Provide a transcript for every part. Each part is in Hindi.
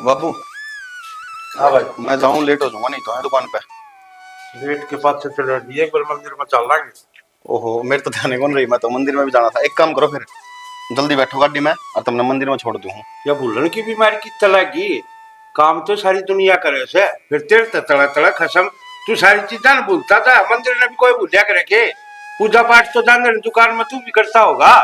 बाबू हाँ भाई। मैं जाऊं, लेट हो जाऊंगा नहीं तो है दुकान पे। गेट के पास से चल रही है, एक बार मंदिर में चल लाएंगे। ओहो, मेरे तो ध्यान ही कौन रही, मैं तो मंदिर में भी जाना था। एक काम करो फिर, जल्दी बैठो गाड़ी में और तुमने मंदिर में छोड़ दूं। या भूलन की बीमारी की तलागी काम तो सारी दुनिया करे से, फिर तेरे तो तड़ा तड़ा खसम तू सारी चीजें न भूलता था, मंदिर में भी कोई भूलिया करे के? पूजा पाठ तो जान दुकान में तू भी करता होगा।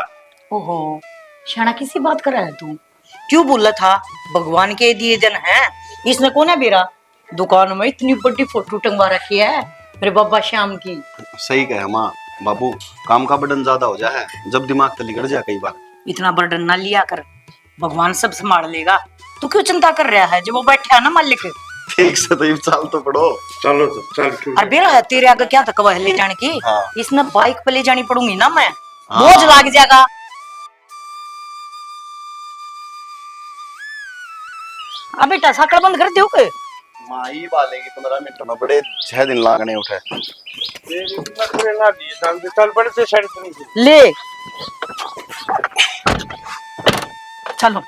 ओहो, शाना किसी बात कर रहा है तू? क्यों बोला था? भगवान के दिए जन है। इसने कौन है मेरा? दुकान में इतनी बड़ी फोटो टंगवा रखी है मेरे बाबा श्याम की। सही कहे माँ। बाबू, काम का बर्डन ज्यादा हो जाए, जब दिमाग तली गड़ जाए कई बार। इतना बर्डन ना लिया कर, भगवान सब संभाल लेगा। तू क्यों चिंता कर रहा है? जब वो बैठा है ना मालिक। ठीक से तो चाल तो पड़ो। चलो तो चल ठीक अरे बेरा है तेरे आगे क्या तक ले जाने की। हाँ। इसने बाइक पे ले जानी पड़ूंगी ना मैं। हाँ। बोझ लाग जाएगा। अब बेटा साकड़ बंद कर दो के। माई वालेगी 15 मिनट में, बड़े 6 दिन लागने उठे। चल बड़े से साइड पर ले चलो।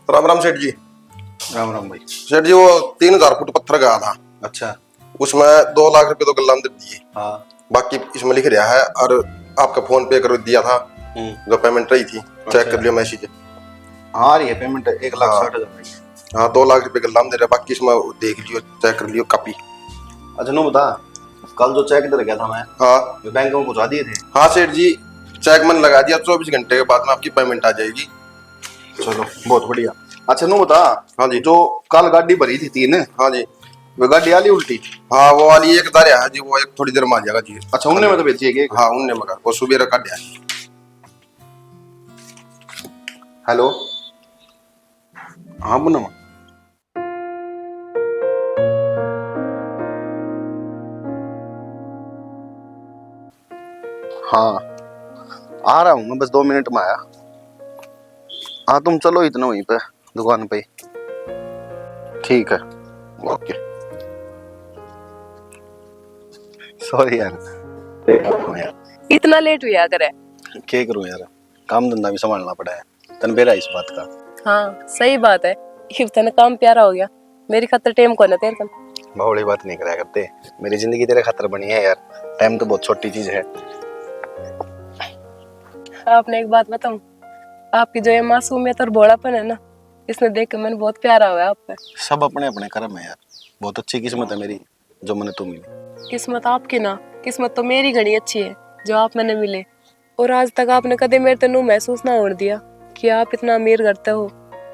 राम राम सेठ जी। राम राम भाई। सेठ जी, वो 3000 फुट पत्थर गया था, अच्छा। उसमें 2 लाख रुपए तो गल्ला में दे दिए। हाँ। बाकी इसमें लिख रहा है, और आपका फोन पे कर दिया था जो पेमेंट रही थी, चेक कर लियो मैसेज। हाँ, रही है पेमेंट 1,60,000 भाई। हाँ, 2 लाख रुपए गल्ला में दे रहा, बाकी इसमें देख लियो, चेक कर लियो कॉपी। अच्छा नो बता, कल जो चेक दे गया था मैं, हाँ बैंक में पहुंचा दिए थे? हाँ सेठ जी, चेक मैंने लगा दिया, 24 घंटे के बाद में आपकी पेमेंट आ जाएगी। चलो बहुत बढ़िया। अच्छा नो बता, हाँ जी। जो कल गाड़ी भरी थी 3, हाँ जी। वो गाड़ी आली उल्टी? हाँ, वो वाली एक दारिया है जी, वो एक थोड़ी देर में आ जाएगा जी। अच्छा, उनने में तो बेची है कि? हाँ, उनने मगर वो सुबह रखा दिया। हेलो, हाँ बोलो। हाँ आ रहा हूँ मैं, बस 2 मिनट में आया। हाँ तुम चलो इतना वहीं पे दुकान पे। ठीक है, ओके। सॉरी यार, इतना लेट हुआ करे? क्या करूँ यार, काम धंधा भी संभालना पड़ा है। तन बेरा इस बात का। हाँ सही बात है, तने काम प्यारा हो गया, मेरी खातर टाइम को ना तेरे कन। बहुड़ी बात नहीं कराया करते, मेरी जिंदगी तेरे खातर बनी है यार। टाइम तो बहुत छोटी चीज है। आपने एक बात बताऊं, आपकी जो ये मासूमियत और भोलापन है ना, इसने देख के मैंने बहुत प्यारा हुआ आप पे। सब अपने अपने कर्म है यार, बहुत अच्छी किस्मत है मेरी जो मैंने तुम मिली। किस्मत आपकी ना, किस्मत तो मेरी घनी अच्छी है जो आप मैंने मिले। और आज तक आपने कदे मेरे तेनू महसूस ना होने दिया कि आप इतना अमीर करते हो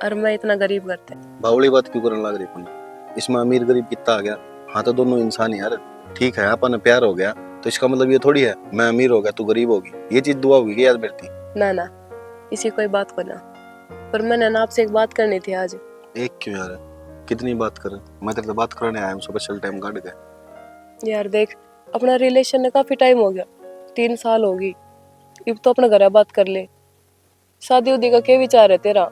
और मैं इतना गरीब करते। बावड़ी बात क्यों करने लग रही अपन? इसमें अमीर गरीब कितना आ गया? हाँ तो दोनों इंसान यार। ठीक है, अपन प्यार हो गया तो इसका मतलब ये थोड़ी है मैं अमीर हो गया तू गरीब होगी। ये चीज दुआ होगी याद मेरी। ना ना, इसी कोई बात को ना, पर मैंने ना आपसे एक बात करनी थी आज। एक क्यों यार, कितनी बात कर, मैं तेरे से बात करने आया हूँ, स्पेशल टाइम काट के। यार देख, अपना रिलेशन ने काफी टाइम हो गया, 3 साल होगी। अब तो अपना घर बात कर ले। शादी उदी का क्या विचार है तेरा?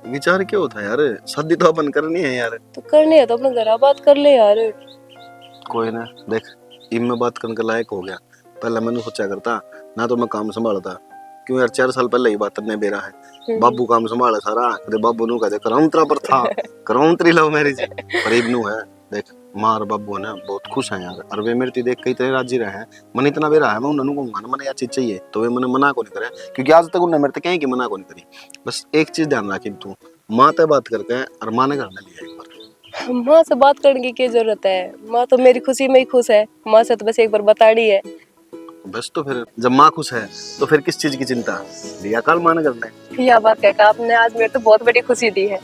विचार क्या होता है यार, शादी तो अपन करनी है यार। तो करनी है तो अपना घर बात कर ले यार। कोई ना, देख इम में बात करने के लायक हो गया। पहले मैंने सोचा करता ना तो मैं काम संभालता, क्यों यार 4 साल पहले ही बात करने बेरा है। बाबू काम संभाला सारा, कदे बाबू नु कदे कराउंतरा पर था। कराउंतरी लव मैरिज पर इब्नू है। देख माँ और बाबू ने बहुत खुश हैं यार, और वे मेरे ते देख कई तरह राजी रहे हैं। मन इतना वे रहा है, मैं उन्होंने कहूंगा ना मैंने यह चीज चाहिए तो वे मैंने मना को नहीं करे, क्योंकि आज तक उन्होंने मेरे ते कहीं की मना को नहीं करी। बस एक चीज ध्यान रखी तू, माँ ते बात करके और माँ ने करने लिया एक बार। माँ से बात करने की क्या जरूरत है, माँ तो मेरी खुशी में ही खुश है, माँ से तो बस एक बार बताड़ी है। बस तो फिर जब माँ खुश है तो फिर किस चीज की चिंता, लिया कल माँ ने करने। यह बात कहकर आपने आज मेरे तो बहुत बड़ी खुशी दी है।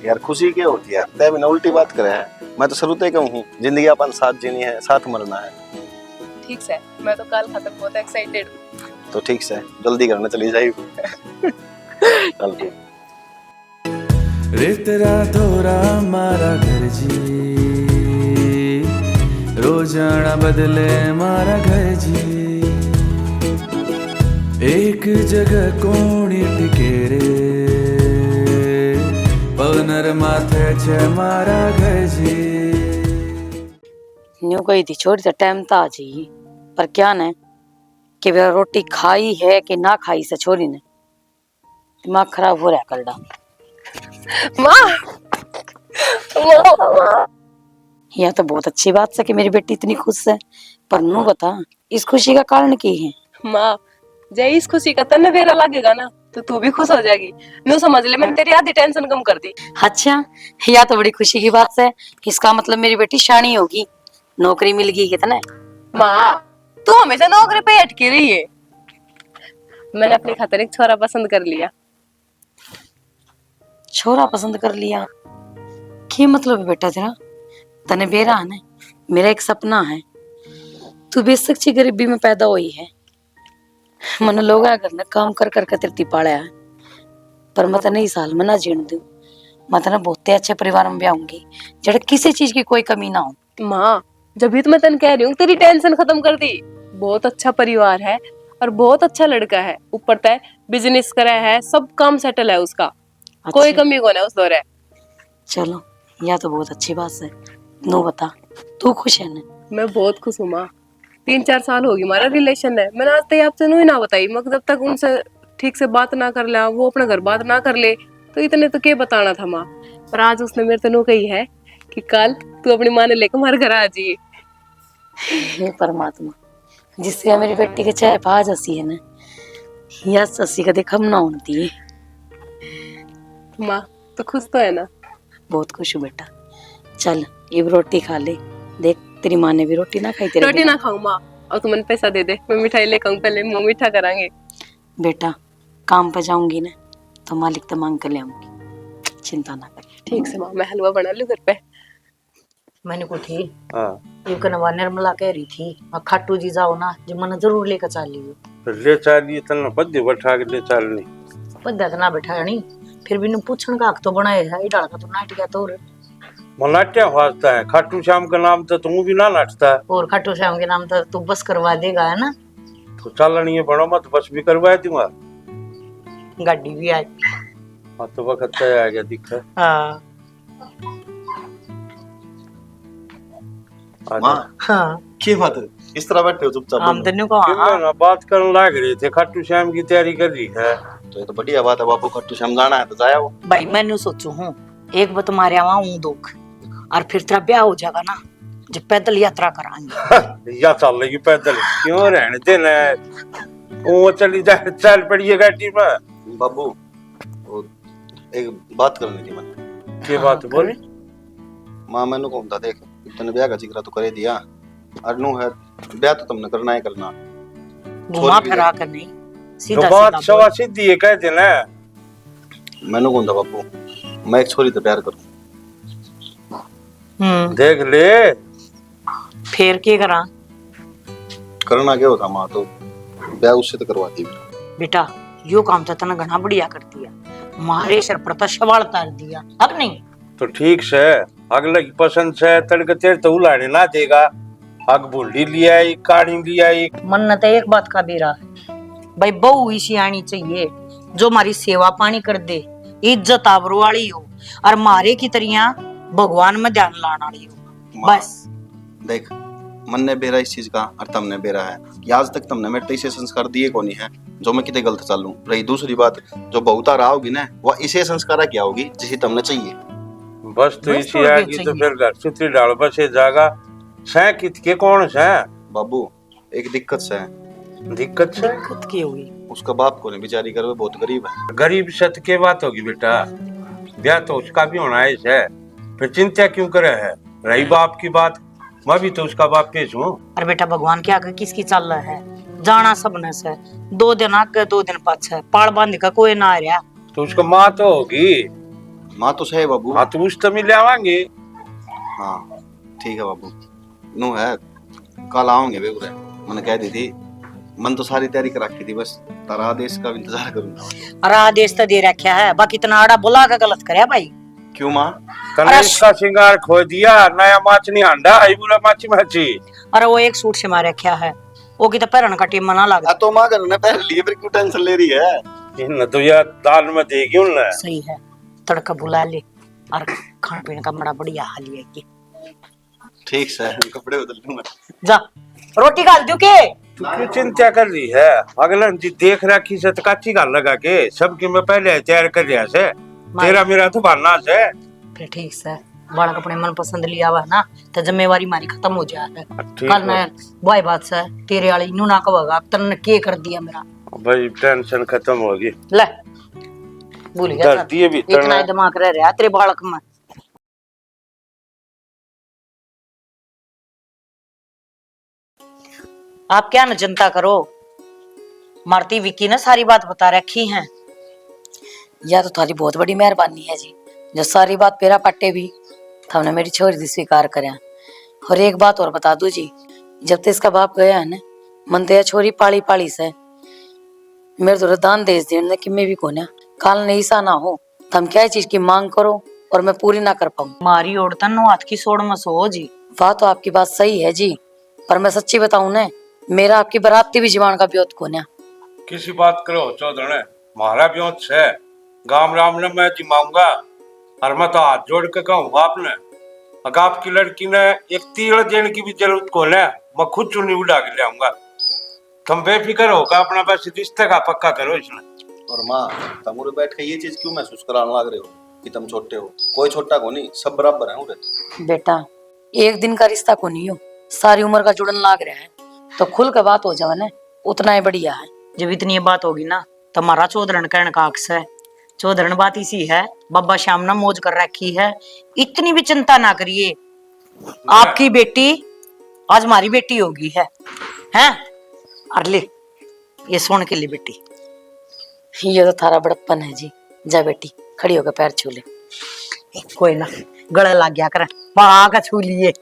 यार खुशी क्या होती है, तय बिना उल्टी बात करे है। मैं तो शुरू से कहूँ जिंदगी अपन साथ जीनी है, साथ मरना है। ठीक है, मैं तो कल खत्म बहुत एक्साइटेड हूँ। तो ठीक से जल्दी करना चली जाइए। चल फिर। रे तेरा थोड़ा मारा घर जी, रोजाना बदले मारा घर जी, एक जगह कोणी टिके रे, पवनर माथे छे मारा घर जी। न्यू कही थी छोड़ी तो टाइम तो आ जाइए, पर क्या न कि वे रोटी खाई है कि ना खाई से छोरी ने दिमाग खराब हो रहा है कलडा। माँ, माँ, यह तो बहुत अच्छी बात है कि मेरी बेटी इतनी खुश है, पर नू बता इस खुशी का कारण की है। माँ, जय इस खुशी का तन्ने बेरा लगेगा ना तो तू भी खुश हो जाएगी। नू समझ ले, मैंने तेरी आधी टेंशन कम कर दी। अच्छा, यह तो बड़ी खुशी की बात है। इसका मतलब मेरी बेटी शानी होगी, नौकरी मिल गई कितना। माँ, तू हमेशा नौकरी पे अटकी रही है। मैंने अपने खातिर एक छोरा पसंद कर लिया। छोरा पसंद कर लिया? क्या मतलब है बेटा तेरा? तने बेरा है ना, मेरा एक सपना है। तू बेशक ची गरीबी में पैदा हुई है, मन लोग अगर न काम कर कर तिरती पाड़ा है, पर मैं तने इस साल में ना जीण दूं। मैं तने बहुत अच्छे परिवार में ब्याहूंगी जड़ किसी चीज की कोई कमी ना हो। माँ, जब भी तो मैं तन कह रही हूँ तेरी टेंशन खत्म कर दी। बहुत अच्छा परिवार है और बहुत अच्छा लड़का है, ऊपर तय बिजनेस करा है, सब काम सेटल है उसका। कोई कमी कौन है उस दौरे। चलो, यह तो बहुत अच्छी बात है। नो बता, तू खुश है ना? मैं बहुत खुश हूँ माँ। 3-4 साल होगी हमारा रिलेशन है, मैंने आज तक आपसे नहीं ना बताई। मगर जब तक उनसे ठीक से बात ना कर ले, वो अपने घर बात ना कर ले, तो इतने तो क्या बताना था माँ। पर आज उसने मेरे तनु कही है कि कल तू अपनी माँ ने लेकर हमारे घर आ जाइए। हे परमात्मा, जिससे मेरी बेटी के चाहे पाज हसी है ना, यह हसी का देखम ना होती है। माँ तो खुश तो है ना? बहुत खुश हूँ बेटा। चल ये रोटी खा ले, देख तेरी माँ ने भी रोटी ना खाई तेरे रोटी ना खाऊं माँ, और तू मैंने पैसा दे दे, मैं मिठाई लेकर आऊं, पहले मुंह मीठा करांगे। बेटा काम पे जाऊंगी ना तो मालिक तो मांग कर ले आऊंगी, चिंता ना कर। ठीक से माँ, मैं हलवा बना लूं घर पे। मैंने को थी हाँ ये कनवा निर्मला कह रही थी खाटू जी जाओ ना, जो मन जरूर लेकर चल लियो। ले चाली तन पद्य बैठा के ले चालनी पद्दा तो ना बैठा नहीं, फिर भी पूछन का हक तो बनाए है। डाल का तो नाट गया तो मनाट्या वास्ता है। खाटू श्याम का नाम तो तू भी ना नाचता है, और खाटू श्याम के नाम तो तू बस करवा देगा है ना। तो चालनी है बनो मत, बस भी करवाए दूंगा। गाड़ी भी आई। हाँ तो वक्त तय आ गया दिखा। हाँ माँ हाँ, क्या बात है, इस तरह बैठे हो चुपचाप? हम तेनू को ना बात करने लग रहे थे, खाटू श्याम की तैयारी कर रही है। तो ये तो बढ़िया बात है, बापू खट्टू श्याम जाना है तो जाया वो। भाई मैंने सोचू हूँ एक बार तुम्हारे वहां हूँ दुख, और फिर तेरा ब्याह हो जाएगा ना, जब पैदल यात्रा कराएंगे। या चल लेगी पैदल, क्यों रहने देना, वो चली जाए, चल पड़ी गाड़ी में। बाबू वो एक बात करनी थी मैंने। ये बात बोल। माँ मैंने कहूँ था देख, तूने ब्याह का जिक्र तो करे दिया, अरनू है ब्याह तो तुमने करना ही करना, घुमा फिरा कर नहीं, सीधा बात सीधा सवा सीधी है कहते ना। मैंने कहूँ था बापू मैं एक छोरी तो प्यार करूँ। देख ले फिर क्या करा? करना क्या होता माँ, तो ब्याह उससे तो करवाती बेटा यो काम तो तना घना बढ़िया कर दिया, मारे सर पर तो सवाल तार दिया, अब नहीं तो ठीक से अगले की पसंद से तड़के तेरे तो उलाने ना देगा। अग बुल्ली लिया आई, काढ़ी लिया आई। मन न तो एक बात का भी रहा भाई, बहू ऐसी आनी चाहिए जो हमारी सेवा पानी कर दे, इज्जत आबरू वाली हो, और मारे की तरिया भगवान में ध्यान लाने वाली हो। बस देख, मन ने बेरा इस चीज का और तुमने बेरा है कि आज तक तुमने मेरे ऐसे संस्कार दिए को नहीं है जो मैं कितने गलत चलूं। रही दूसरी बात, जो बहुता रहा होगी ना वह इसे संस्कार क्या होगी जिसे तुमने चाहिए। बस तो बस इसी थोड़ी देर आएगी तो चाहिए। फिर घर सुतरी डाल बस ये जागा सह कित के कौन से बाबू एक दिक्कत से है, दिक्कत से दिक्कत की होगी? उसका बाप को नहीं बेचारी कर, वो बहुत गरीब है। गरीब सत के बात होगी बेटा, ब्याह तो उसका भी होना है इसे, फिर चिंता क्यों करे है। रही बाप की बात, मैं भी तो उसका बाप पेश हूँ। अरे बेटा भगवान के आगे किसकी चल रहा है, जाना सबने से, 2 दिन आगे 2 दिन पाछे, पाड़ बांध का कोई ना आ रहा। तो उसको माँ तो होगी। माँ तो सही बाबू। हाँ तो उस तो मिल आवांगे। हाँ ठीक है बाबू, नो है, कल आओगे वे उरे, मैंने कह दी थी, मन तो सारी तैयारी कर रखी थी, बस तारा आदेश का इंतजार करूंगा। अरे आदेश तो दे रखा है, बाकी इतना आड़ा बोला का गलत करे भाई। क्यों माँ? तने इसका श्रृंगार खो दिया, नया माच नहीं आंडा, आई बुरा माची माची। अरे वो एक सूट से मार रखा है, वो की तो पैरन का टीम मना लग। तो माँ करने पहले लिए, फिर क्यों टेंशन ले रही है? इन तो यार दाल में देगी उनने। सही है, तड़का बुला ले और खाने पीने का बड़ा बढ़िया हाल है कि। ठीक से कपड़े बदल लूंगा। जा रोटी खा दू के। तू क्यों चिंता कर रही है? अगला जी देख रखी से तो काची गाल लगा के सबकी मैं पहले तैयार कर दिया से, तेरा मेरा तो बनना से। फिर ठीक से बालक अपने मन पसंद लिया हुआ है ना, तो जिम्मेवारी मारी खत्म हो जाए। कल मैं बाय बात से तेरे वाली नू ना कहोगा तन्ने के कर दिया मेरा। भाई टेंशन खत्म होगी। ले भूल गया धरती है भीतर इतना ही दिमाग रह रहा है तेरे बालक में। आप क्या न चिंता करो, मारती विकी ने सारी बात बता रखी है। यह तो थारी बहुत बड़ी मेहरबानी है जी, जो सारी बात पेरा पट्टे भी हमने मेरी छोरी दी स्वीकार करया। और एक बात और बता दू जी, जब तक इसका बाप गया है ना, मन तो यह छोरी पाली पाली से मेरे तो दान देश देने कि मैं भी कोन्या काल ने ऐसा ना हो तो हम क्या चीज की मांग करो और मैं पूरी ना कर पाऊं। मारी औरतन नो हाथ की सोड़ में सो जी। बात तो आपकी बात सही है जी, पर मैं सच्ची बताऊं ना, मेरा आपकी बराती भी जीवन का ब्योत कोन्या। किसी बात करो चौधरी, हमारा ब्योत से गाम राम ने मैं जिमाऊंगा, और मैं तो हाथ जोड़ के कहूँ आपने, अगर आपकी लड़की ने एक तीड़ देने की भी जरूरत को ले, मैं खुद चुन्नी उड़ा के ले आऊंगा। तुम बेफिक्र होगा, अपना बस रिश्ते का पक्का करो इसने। और माँ तुम उरे बैठ के ये चीज क्यों महसूस कराने लग रहे हो कि तुम छोटे हो? कोई छोटा को नहीं, सब बराबर है उरे। बेटा एक दिन का रिश्ता को नहीं हो, सारी उम्र का जुड़न लाग रहा है, तो खुल के बात हो जाए ना, उतना ही बढ़िया है। जब इतनी बात होगी ना, तुम्हारा चौधरन कहने का अक्स है। चौधरन बात इसी है, बाबा श्याम ने मौज कर रखी है, इतनी भी चिंता ना करिए। आपकी बेटी आज हमारी बेटी होगी है, हैं? और ले ये सोने के लिए बेटी। ये तो थारा बड़प्पन है जी, जा बेटी खड़ी होकर पैर छू ले। कोई ना, गला लग गया कर, का छू लिए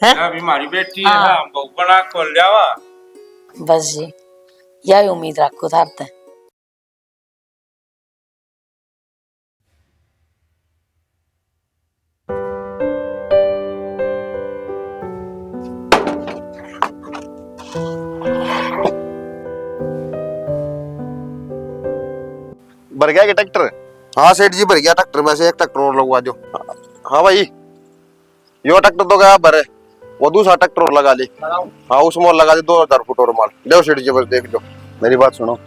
है। अभी हमारी बेटी है, हम बहु बना खोल जावा। बस जी यही उम्मीद रखो थार ते। भर गया क्या ट्रैक्टर? हाँ सेठ जी भर गया ट्रैक्टर में से, एक ट्रैक्टर और लगवा दो। हाँ भाई यो ट्रैक्टर तो गया भरे, वो दूसरा ट्रैक्टर और लगा ली। हाँ उसमें और लगा दे 2000 फुट और माल। लो सेठ जी बस देख लो। मेरी बात सुनो,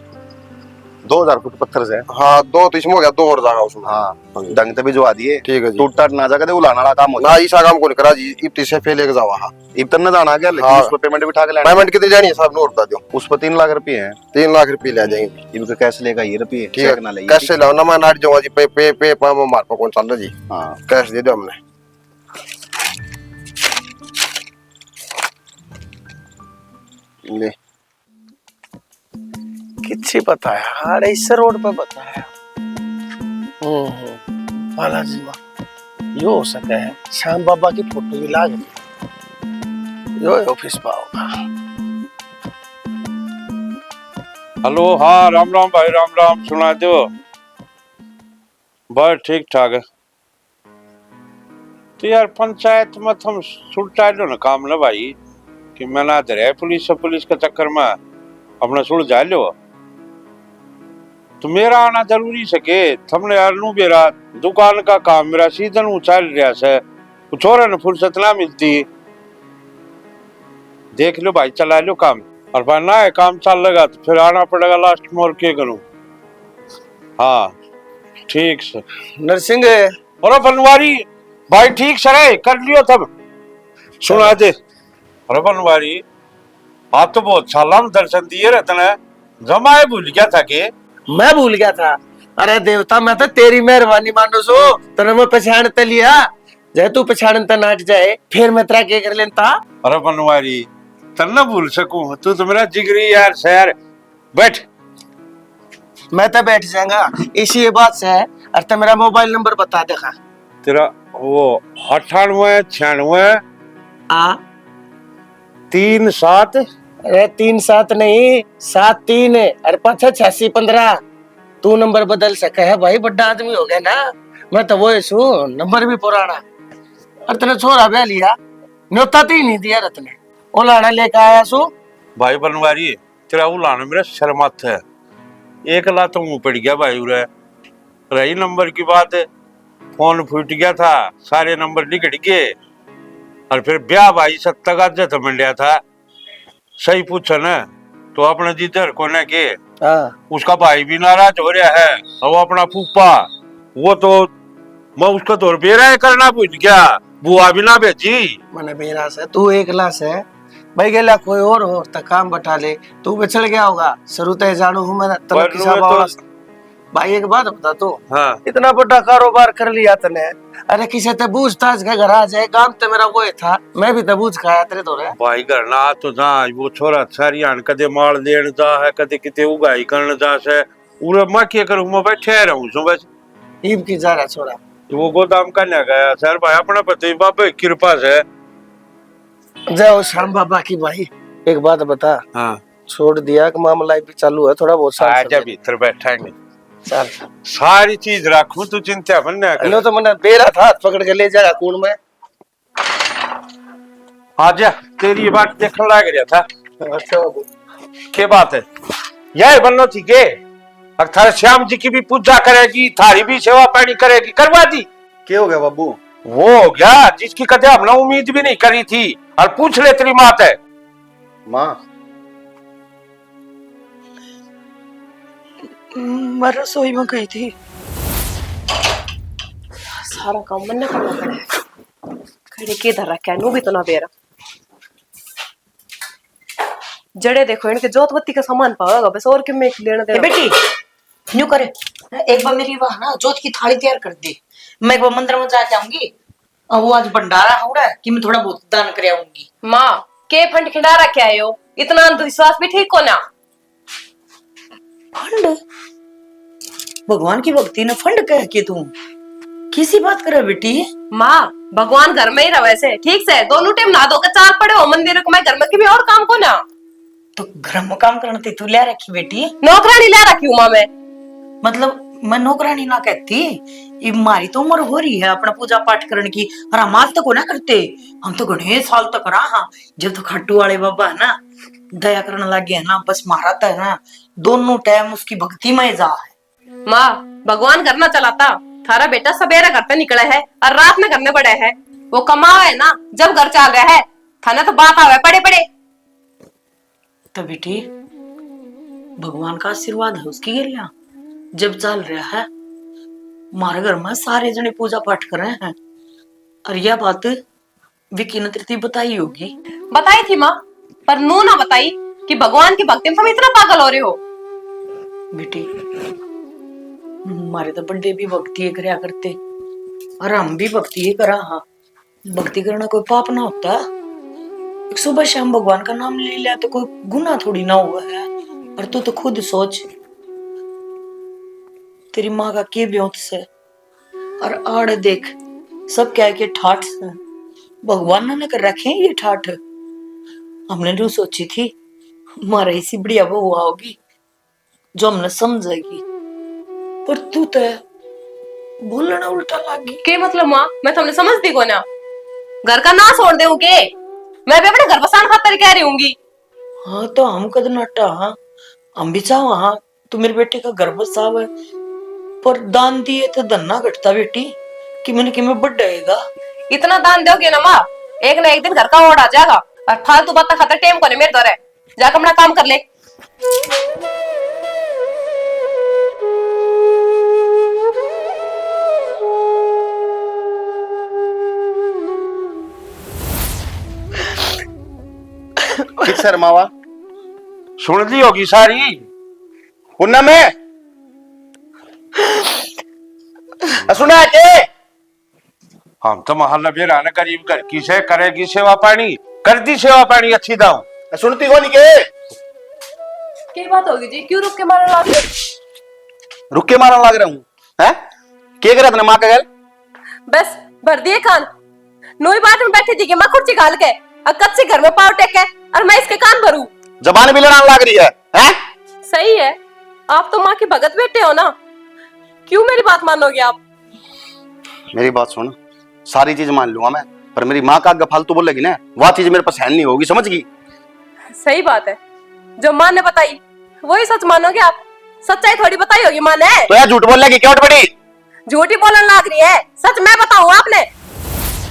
2000 फुट पत्थर से। हाँ 2 तो इसमें हो गया, 2 और जागा उसमें। हाँ ढंग से भिजवा दिए। ठीक है जी। टूट टाट ना जाकर दे, उलाना वाला काम हो ना ईसा काम कौन करा जी, इतनी से फेल एक जावा। हाँ इतना न जाना क्या, लेकिन हाँ। उस पर पेमेंट बिठा के लेना। पेमेंट कितनी जानी है साहब ने और बता दो। उस पर 3 लाख रुपए हैं। 3 लाख रुपये ले जाएंगे। इनका कैश लेगा ये रुपये, ठीक है, चेक ना ले। कैश लाओ ना, मैं नाट जाऊंगा जी, पे पे पे पाम मार पर कौन चल रहा जी। हाँ कैश दे दो हमने। ले किच्छी बताया, 250 रोड पे बताया। बालाजी माँ यो हो सके है, श्याम बाबा की फोटो भी लाग यो ऑफिस पर होगा। हेलो, हाँ राम राम भाई, राम राम, सुना दो। बस ठीक ठाक है। तो यार पंचायत में तुम सुलझा लो ना काम ना भाई, कि मैं ना धरे पुलिस के चक्कर में अपना सुलझा लो। तो मेरा आना जरूरी सके, तुमने यार नू मेरा दुकान का काम मेरा सीजन उछाल रहा से, छोरा ने फुर्सत ना मिलती। देख लो भाई, चला लो काम, और भाई ना है काम चल लगा तो फिर आना पड़ेगा लास्ट में, और क्या करूं। हाँ ठीक से। नरसिंह और बनवारी भाई ठीक सरे कर लियो तब सुना दे। अरे बनवारी आप तो बहुत साल हम दर्शन दिए रहते हैं, जमाए भूल गया था के। मैं भूल गया था। अरे देवता मैं तो तेरी मेहरबानी मानो सो तेरे मैं पहचान ते लिया। जय तू पहचान ते नाट जाए फिर मैं तेरा के कर लेता। अरे बनवारी तब ना भूल सकूं, तू तो मेरा जिगरी यार शहर। बैठ। मैं तो बैठ जाऊंगा इसी बात से। अरे तो मेरा मोबाइल नंबर बता देखा। तेरा वो 98 96 आ 37। अरे 37 नहीं 73 है। अरे 85 86 15। तू नंबर बदल सके है भाई, बड़ा आदमी हो गया ना। मैं तो वो सू नंबर भी पुराना। अरे तेने छोरा ब्याह लिया न्योता तो ही नहीं दिया रतने। ओलाना लेके आया सू। भाई बनवारी तेरा उलाना मेरा शर्मात है। एक लात मुंह पड़ गया भाई उरे। रही नंबर की बात, फोन फूट गया था, सारे नंबर निकट गए। और फिर ब्याह भाई सत्ता तो मंडिया था। सही पूछा ना तो अपने जिधर को ना के हाँ उसका भाई भी नाराज हो रहा है, और वो अपना फूफा वो तो मैं उसका तो बेरा करना पूछ गया, बुआ भी ना भेजी। मैंने मेरा से तू एक लाश है भाई गेला कोई और हो तो काम बता ले। तू बिछड़ गया होगा शुरू ते जानू हूं मैं तलब पर किसा तो- बावला। भाई एक बात बता तू, हाँ इतना बड़ा कारोबार कर लिया तने। अरे किसे ते पूछताछ के घर आ जाए, काम तो मेरा वो था। मैं भी तो पूछ खाया तेरे तो रे। भाई घर ना तो जा वो छोरा सारी आन कदे माल लेन जा है, कदे किते उगाई करन जा से। उरे मैं क्या करूं, मैं बैठे रहूं सो बस। ईब की जा रहा छोरा। वो गोदाम करने गया सर भाई अपना पति बाबा की कृपा से। जय श्याम बाबा की। भाई एक बात बता, हाँ छोड़ दिया कि मामला भी चालू है थोड़ा बहुत साल आजा से। भीतर बैठेंगे, चल सारी चीज रखूं, तू चिंता मत कर। हेलो तो मैंने बेरा था हाथ पकड़ के ले जाएगा कूड़ में। आजा तेरी ये बात देखने लग रहा था। अच्छा बाबू क्या बात है, यह बनना थी के अर्थात श्याम जी की भी पूजा करेगी, थारी भी सेवा पानी करेगी, करवा दी। क्या हो गया बाबू? वो हो गया जिसकी कदे हमने उम्मीद भी नहीं करी थी। और पूछ ले तेरी मात है। माँ मैं रसोई में गई थी, सारा काम मैंने करना पड़ा है। खड़े के इधर रखा है नू भी तो ना बेरा। जड़े देखो इनके जोतबत्ती का सामान पाओगा बस, और क्यों मैं लेना ए देना। बेटी न्यू करे, एक बार मेरी वहां ना जोत की थाली तैयार कर दे। मैं एक बार मंदिर में जाके आऊंगी और वो आज भंडारा हो रहा है कि मैं थोड़ा बहुत दान कर आऊंगी। माँ के फंड खिंडा रखे आयो, इतना अंधविश्वास भी ठीक को ना। फंड? भगवान की भक्ति ने फंड कह के तू किसी बात करे बेटी? माँ भगवान घर में ही रहे से ठीक से, दोनों टाइम ना धो के चार पड़े हो मंदिर को, मैं घर में की भी और काम को ना। तो घर में काम करना तू ले रखी बेटी। नौकरानी ला रखी हूँ माँ मैं। मतलब मैं नौकरानी ना कहती, ये हमारी तो उम्र हो रही है अपना पूजा पाठ करने की, और हम आज तक को ना करते। हम तो घने साल तक रहा, जब तो खट्टू वाले बाबा है ना दया करने लगे है ना, बस महाराज है ना दोनों टाइम उसकी भक्ति में जा है। माँ भगवान घर ना चलाता, थारा बेटा सवेरे घर पे निकले है और रात में घर में पड़े है। वो कमावा है ना, जब घर चल रहा है थाने तो बात आवे पड़े पड़े। तो बेटी भगवान का आशीर्वाद है उसकी गिरिया, जब चल रहा है हमारे घर में सारे जने पूजा पाठ कर रहे हैं। और यह बात विकी ने तृतीय बताई होगी। बताई थी माँ, पर नू ना बताई कि भगवान की भक्ति में तुम इतना पागल हो रहे हो। बेटी हमारे तो बड़े भी भक्ति करया करते और हम भी भक्ति करा। हाँ भक्ति करना कोई पाप ना होता, एक सुबह शाम भगवान का नाम ले लिया तो कोई गुनाह थोड़ी ना हुआ है। और तू तो खुद सोच तेरी माँ का के ब्योत से और आड़ देख सब क्या के ठाठ से भगवान ने कर रखे हैं ये ठाठ। हमने जो सोची थी हमारा इसी बढ़िया बहू होगी जो हमने समझेगी, पर तू तो बोलना उल्टा लागी। के मतलब माँ मैं तुमने समझती को ना, घर का ना छोड़ दे के मैं भी अपने घर बसान खातर कह रही हूँगी। हाँ तो हम कद नटा, हाँ हम भी चाहो हाँ तू मेरे बेटे का घर बसाव है, पर दान दिए तो धन्ना घटता बेटी कि मैंने कि मैं बढ़ेगा। इतना दान दोगे ना माँ, एक ना एक दिन घर का ओढ़ आ जाएगा। और फालतू बात खातर टेम को नहीं मेरे दौरे, जाकर अपना काम कर ले। किस सर मावा सुन ली होगी सारी उन्ना में सुना के हम तो मोहल्ला भी रहना गरीब घर की से करेगी सेवा पानी कर दी सेवा पानी अच्छी दाऊ सुनती कौन के क्या बात होगी जी, क्यों रुक के मारने लगे? रुक के मारने लग रहा हूँ हैं क्या करे अपने माँ का गल बस भर दिए कान। नोई बात में बैठी थी कि मैं खुर्ची घाल के और कब से घर में पाव टेक के और मैं इसके कान भरूं? जबान भी लड़ाने लग रही है सही है, आप तो माँ के भगत बेटे हो ना, क्यों मेरी बात मानोगे आप? मेरी बात सुन, सारी चीज मान लूंगा मैं, पर मेरी माँ का आगे फालतू बोलेगी ना, वह चीज मेरे पास सहन नहीं होगी, समझ गई? सही बात है, जो माँ ने बताई वही सच मानोगे आप? सच्चाई थोड़ी बताई होगी माँ ने। तो यार झूठ बोलने की क्या उठ पड़ी? झूठी बोलने लग रही है, सच मैं बताऊं आपने?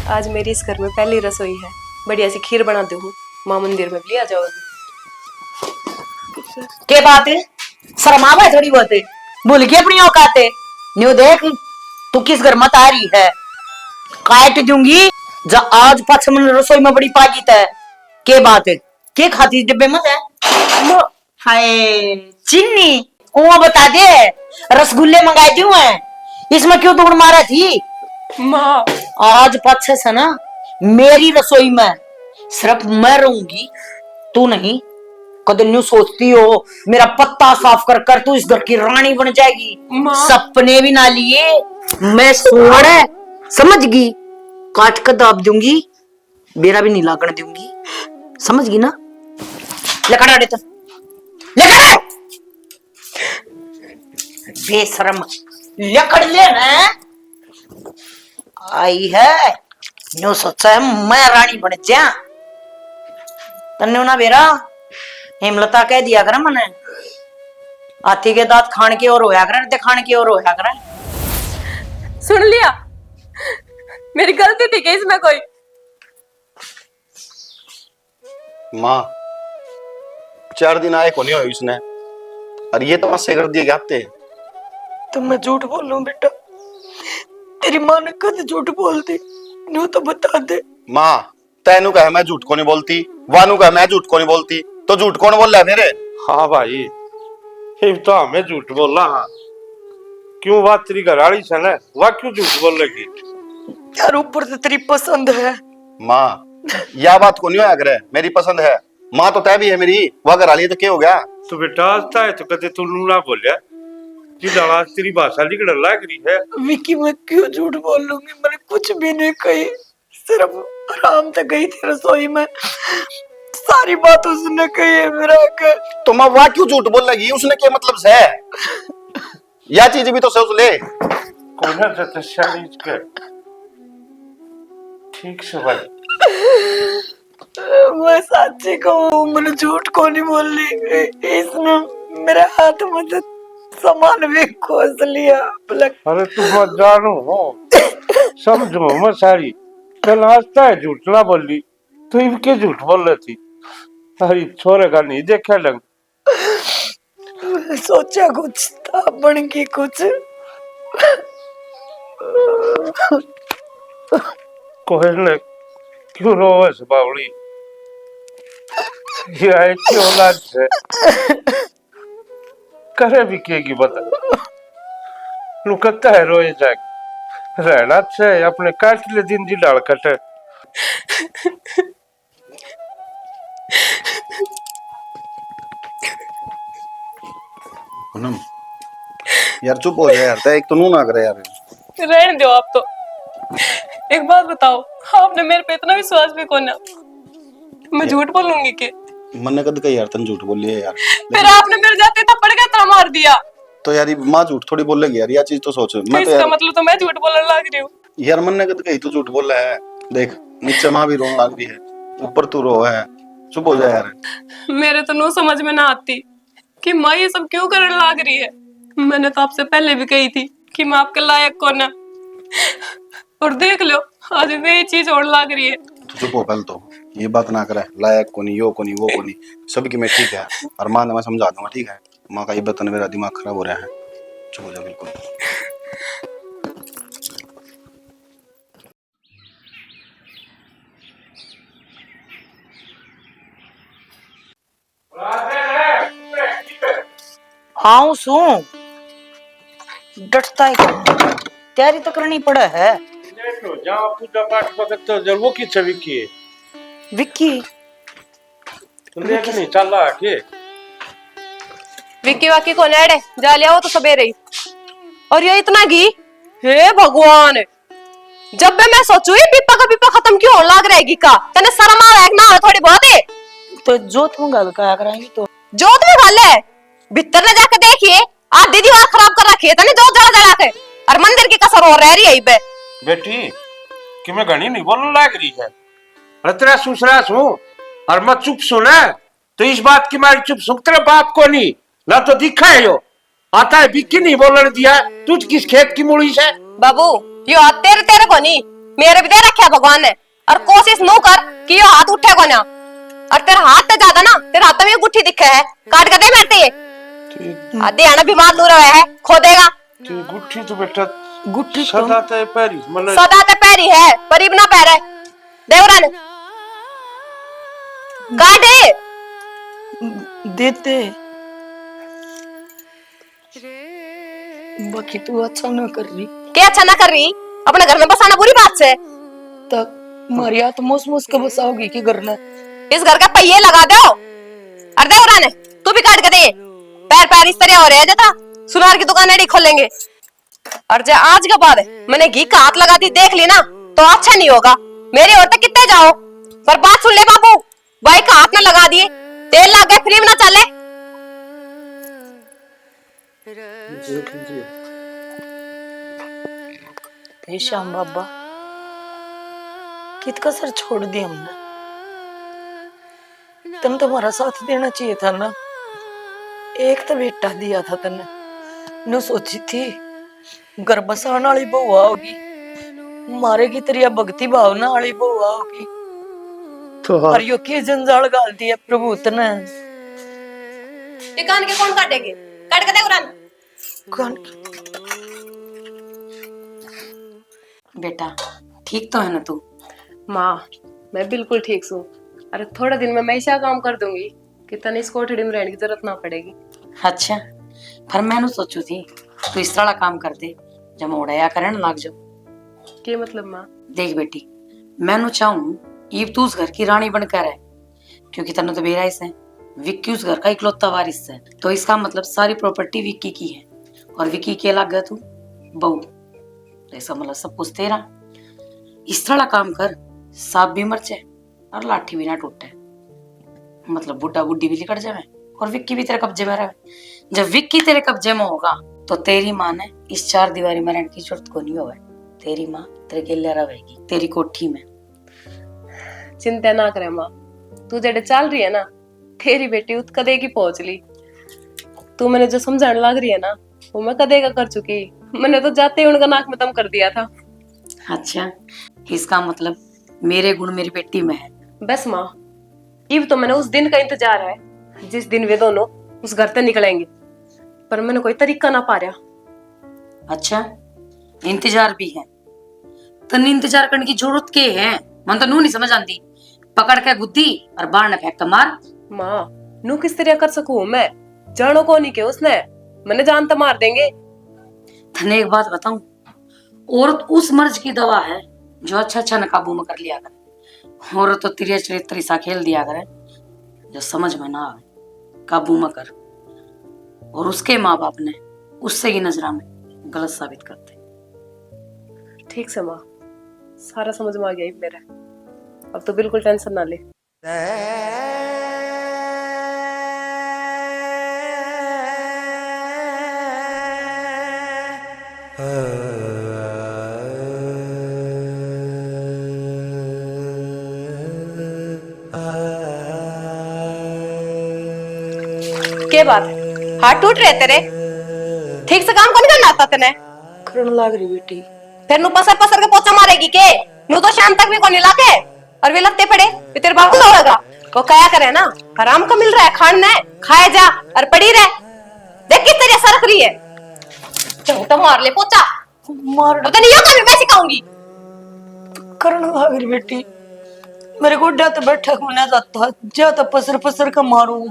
आज मेरी इस घर में पहली रसोई है, बढ़िया सी खीर बना दूं, माँ मंदिर में भी आ जाओगी। के बात है, शर्म आवा है थोड़ी बहुत, भूल गई अपनी औकात है। न्यू देख तू किस घर मत आ रही है, काट दूंगी जा आज पचमन रसोई में बड़ी पाकित है। के बात है, के खाती डिब्बे में है? हाय चिन्नी वो बता दे, रसगुल्ले मंगाए क्यों है, इसमें क्यों दौड़ मारा थी? माँ आज पछे से ना मेरी रसोई में सिर्फ मैं रहूंगी, तू नहीं। कद न्यू सोचती हो मेरा पत्ता साफ कर कर तू इस घर की रानी बन जाएगी, सपने भी ना लिए। मैं सोड़ है समझ गई, काट कर दाब दूंगी, बेरा भी नहीं लागण दूंगी, समझ गई ना? लकड़ा देता लकड़ा बेशरम लकड़ ले ना आई है। न्यू सोचा है मैं रानी बन जा, तन्ने ना बेरा हेमलता कह दिया कर मने, हाथी के दांत खान के और होया करे, खान के और होया करे। सुन लिया, मेरी गलती थी क्या इसमें कोई? माँ 4 दिन आए को नहीं हो इसने, और ये तो मस्से कर दिए जाते। तो मैं झूठ बोल लूं बेटा, तेरी माँ ने कद झूठ बोल दी, न्यू तो बता दे। माँ तेनू कहे मैं झूठ को नहीं बोलती, वानू कहे मैं झूठ को नहीं बोलती, तो झूठ कौन बोल रहा है मेरे? हाँ भाई ये तो हमें झूठ बोल रहा, क्यों बात तेरी घरवाली से ना, वह क्यों झूठ बोल रही? यार ऊपर से तेरी पसंद है। माँ यह बात को नहीं होया करे, मेरी पसंद है, माँ तो तय भी है मेरी, वह घर वाली तो क्या हो गया? तो बेटा आता है तो कदे तू ना बोलिया जी, आज तेरी भाषा लिखने लग रही है। विकी मैं क्यों झूठ बोल लूंगी, मैंने कुछ भी नहीं कही, सिर्फ आराम से गई थी रसोई में, सारी बात उसने कही है मेरा के। तो माँ वह क्यों झूठ बोल लगी, उसने क्या मतलब से है? यह चीज भी तो सोच ले। कौन है ठीक से भाई, मैं सच्ची कहूँ मैंने झूठ को नहीं बोल ली, इसने मेरे हाथ में से सामान भी खोस लिया। अरे तू मत जानो हो, समझो मैं सारी कल आस्ता है झूठ ना बोल ली, तो इनके झूठ बोल रही थी। अरे छोरे का नहीं देखा लग, सोचा कुछ था बन की कुछ। कोई ने क्यों रोवे से बावली, ये है क्यों औलाद से करे भी केगी बता, लुकता है रोए जाके रहना से अपने काट ले दिन जी डाल कटे। पूनम यार चुप हो जा यार, एक तो नू ना करे यार। रहने दो आप तो। एक बात बताओ, आपने मेरे पे इतना विश्वास भी कौन है, मैं झूठ बोलूंगी के? मन ने कद कही यार, तन झूठ बोल लिया यार। फिर आपने मेरे जाते थप्पड़ का तरह मार दिया, तो यार माँ झूठ थोड़ी बोल लेगी यार, यह चीज तो सोच। तो मैं तो इसका यार मतलब तो मैं झूठ बोलने लग रही हूँ। यार मन ने कद कही तो झूठ बोल रहा है, देख नीचे माँ भी रोने लग रही है, ऊपर तू रो है, चुप हो जा यार। मेरे तो नो समझ में ना आती कि माँ ये सब क्यों करने लग रही है। मैंने तो आपसे पहले भी कही थी कि मैं आपके लायक कौन है, और देख लो आज भी ये चीज और लग रही है। तो चुप हो पहले तो, ये बात ना करे, लायक को नहीं, यो को नहीं, वो को नहीं, सबकी मैं ठीक है, और माँ ने मैं समझा दूंगा, ठीक है? माँ का ये बतन मेरा दिमाग खराब हो रहा है, चुप हो जा बिल्कुल। हाँ सू डटता है क्या? तैयारी तो करनी पड़ा है। देखो जहाँ पूजा पाठ वक्त तो जब वो की छवि की है विक्की तुम देख नहीं चल रहा है कि विक्की वाकी कौन है? जा लिया वो तो सवेरे ही। और ये इतना घी, हे भगवान, जब भी मैं सोचू ये पिप्पा का पिप्पा खत्म क्यों होने लग रहेगी का? तने शर्म आ ना हो थोड़ी बहुत है? तो जोत में गल क्या कराएंगे तो? जोत में गल है, भीतर ले जाके देखिए आधी दीवार खराब कर रखी है तने जोत जला जला के, और मंदिर की कसर हो रही है पे। बेटी कि मैं घनी नहीं बोलने लग रही है। अरे तेरा ससुरा सु और मैं चुप सुना तो इस बात की मारी चुप सुन तेरे बाप को नहीं ना तो दिखा है यो आता है बिक्की नहीं बोलने दिया तुझ किस खेत की मूड़ी से। बाबू यो हाथ तेरे तेरे को नहीं मेरे भी दे रखा है भगवान ने, और कोशिश नो कर कि यो हाथ उठे को ना, और तेरा हाथ तो ज्यादा ना तेरे हाथ में गुट्ठी दिखे है काट कर दे मेरे आधे आना बीमार दूर है खो देगा। गुट्ठी तो बेटा गुट्ठी सदा ते पैरी मतलब सदा ते पैरी है परीब ना पैर है देवरन काटे देते बाकी तू अच्छा ना कर रही क्या अच्छा ना कर रही? अपने घर में बसाना बुरी बात से। तक मारिया तो मोस मोस के बसाओगी की करना? इस घर का पहिए लगा दो और देवरन तू भी काट के दे पैर पैर इस तरह हो रहे हैं जता सुनार की दुकान एडी खोलेंगे। और जो आज के बाद मैंने घी का हाथ लगा दी देख ली ना तो अच्छा नहीं होगा। मेरे और तक कितने जाओ पर बात सुन ले बाबू, भाई का हाथ ना लगा दिए तेल लग गए फ्री में ना चले। श्याम बाबा कित का सर छोड़ दी हमने, तुम तुम्हारा साथ देना चाहिए था ना। एक तो बेटा दिया था तने, न सोची थी घर बसाने वाली बहू होगी, मारे की तेरी भक्ति भावना वाली बहू होगी, तो और यो की जंजाल गाल दिया प्रभु तने। ये कान के कौन काटेंगे? काट के दे उड़ान। बेटा ठीक तो है ना तू? माँ मैं बिल्कुल ठीक हूँ। अरे थोड़ा दिन में मैं ऐसा काम कर दूंगी कि तने इस कोठड़ी में रहने की जरूरत ना पड़ेगी। अच्छा पर मैंने सोचू थी तू इस तरह काम कर दे जब उड़ाया करने लग जाओ। क्या मतलब माँ? देख बेटी मैंने चाहूं ईब तू उस घर की रानी बनकर है, क्योंकि तने तो बेरा है विक्की उस घर का इकलौता वारिस है, तो इसका मतलब सारी प्रॉपर्टी विक्की की है और विक्की के लग गया तू बहू, ऐसा मतलब सब कुछ तेरा। इस तरह काम कर सांप भी मर जाए और लाठी भी ना टूटे, मतलब बुढ़ा बुढ़ी भी लिकट जाए और विक्की भी तेरे कब्जे में रहे। जब विक्की तेरे कब्जे में होगा तो तेरी माँ ने इस चार दीवारी में रहने की जरूरत को नहीं होगा। तेरी माँ तेरे गिल्ले रहेगी तेरी कोठी में। चिंता ना करे माँ, तू जेडे चल रही है ना तेरी बेटी उत कदे की पहुंच ली। तू मैंने जो समझाने लग रही है ना वो मैं कदे का कर चुकी। मैंने तो जाते ही उनका नाक में दम कर दिया था। अच्छा इसका मतलब मेरे गुण मेरी बेटी में है। बस माँ इब तो मैंने उस दिन का इंतजार है जिस दिन वे दोनों उस घर से निकलेंगे, पर मैंने कोई तरीका ना पा रहा। अच्छा इंतजार भी है? तन्ने इंतजार करने की जरूरत के है? मन तो नू नहीं समझ आती, पकड़ के गुद्दी और बाहर न फेंक तो मार। माँ नू किस तरह कर सकूं मैं? जानो को नहीं के उसने मैंने जान तो मार देंगे। तने एक बात बताऊं, औरत उस मर्ज की दवा है जो अच्छा अच्छा न काबू में कर लिया करे। औरत तो तिरिया चरित्र सा खेल दिया करे जो समझ में ना आवे काबू में कर, और उसके माँ बाप ने उससे ही नजरा में गलत साबित करते। ठीक से माँ सारा समझ में आ गया मेरे, अब तो बिल्कुल टेंशन ना ले। के बात हाथ टूट रहे तेरे? ठीक से काम कौन करना आता तेने? करने लग रही बेटी। फिर नु पसर पसर के पोचा मारेगी के? नु तो शाम तक भी कोनी लाके और वे लगते पड़े वे तेरे बाप को दौड़ेगा। को कया करे ना हराम का मिल रहा है खाना है खाए जा और पड़ी रहे। देख किस तरह सरक रही है, चल तो मार ले पोचा मार अब तो नहीं होगा मैं सिखाऊंगी। करने लग रही बेटी, मेरे गोड्या तो बैठक में ना जाता जा तो पसर पसर का मारू।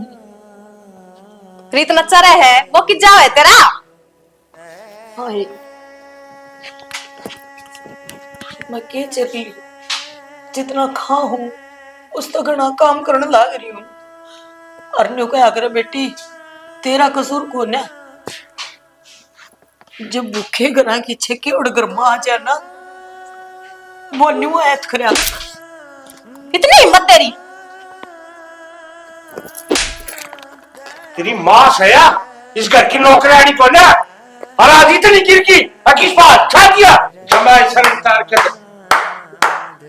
फिर इतना चरा है वो कि जाओ है तेरा। हाय मैं के चली जितना खा हूँ उस तो घना काम करने लाग रही हूँ। अरन्यो क्या करे बेटी तेरा कसूर कौन है। जब भूखे घरा की छेके और गर्मा आ जाए ना वो न्यू ऐत करे। इतनी हिम्मत तेरी। तेरी मां से या इस घर की नौकरानी को ना और आज इतनी गिर की किस बात खा दिया समय शर्मसार के।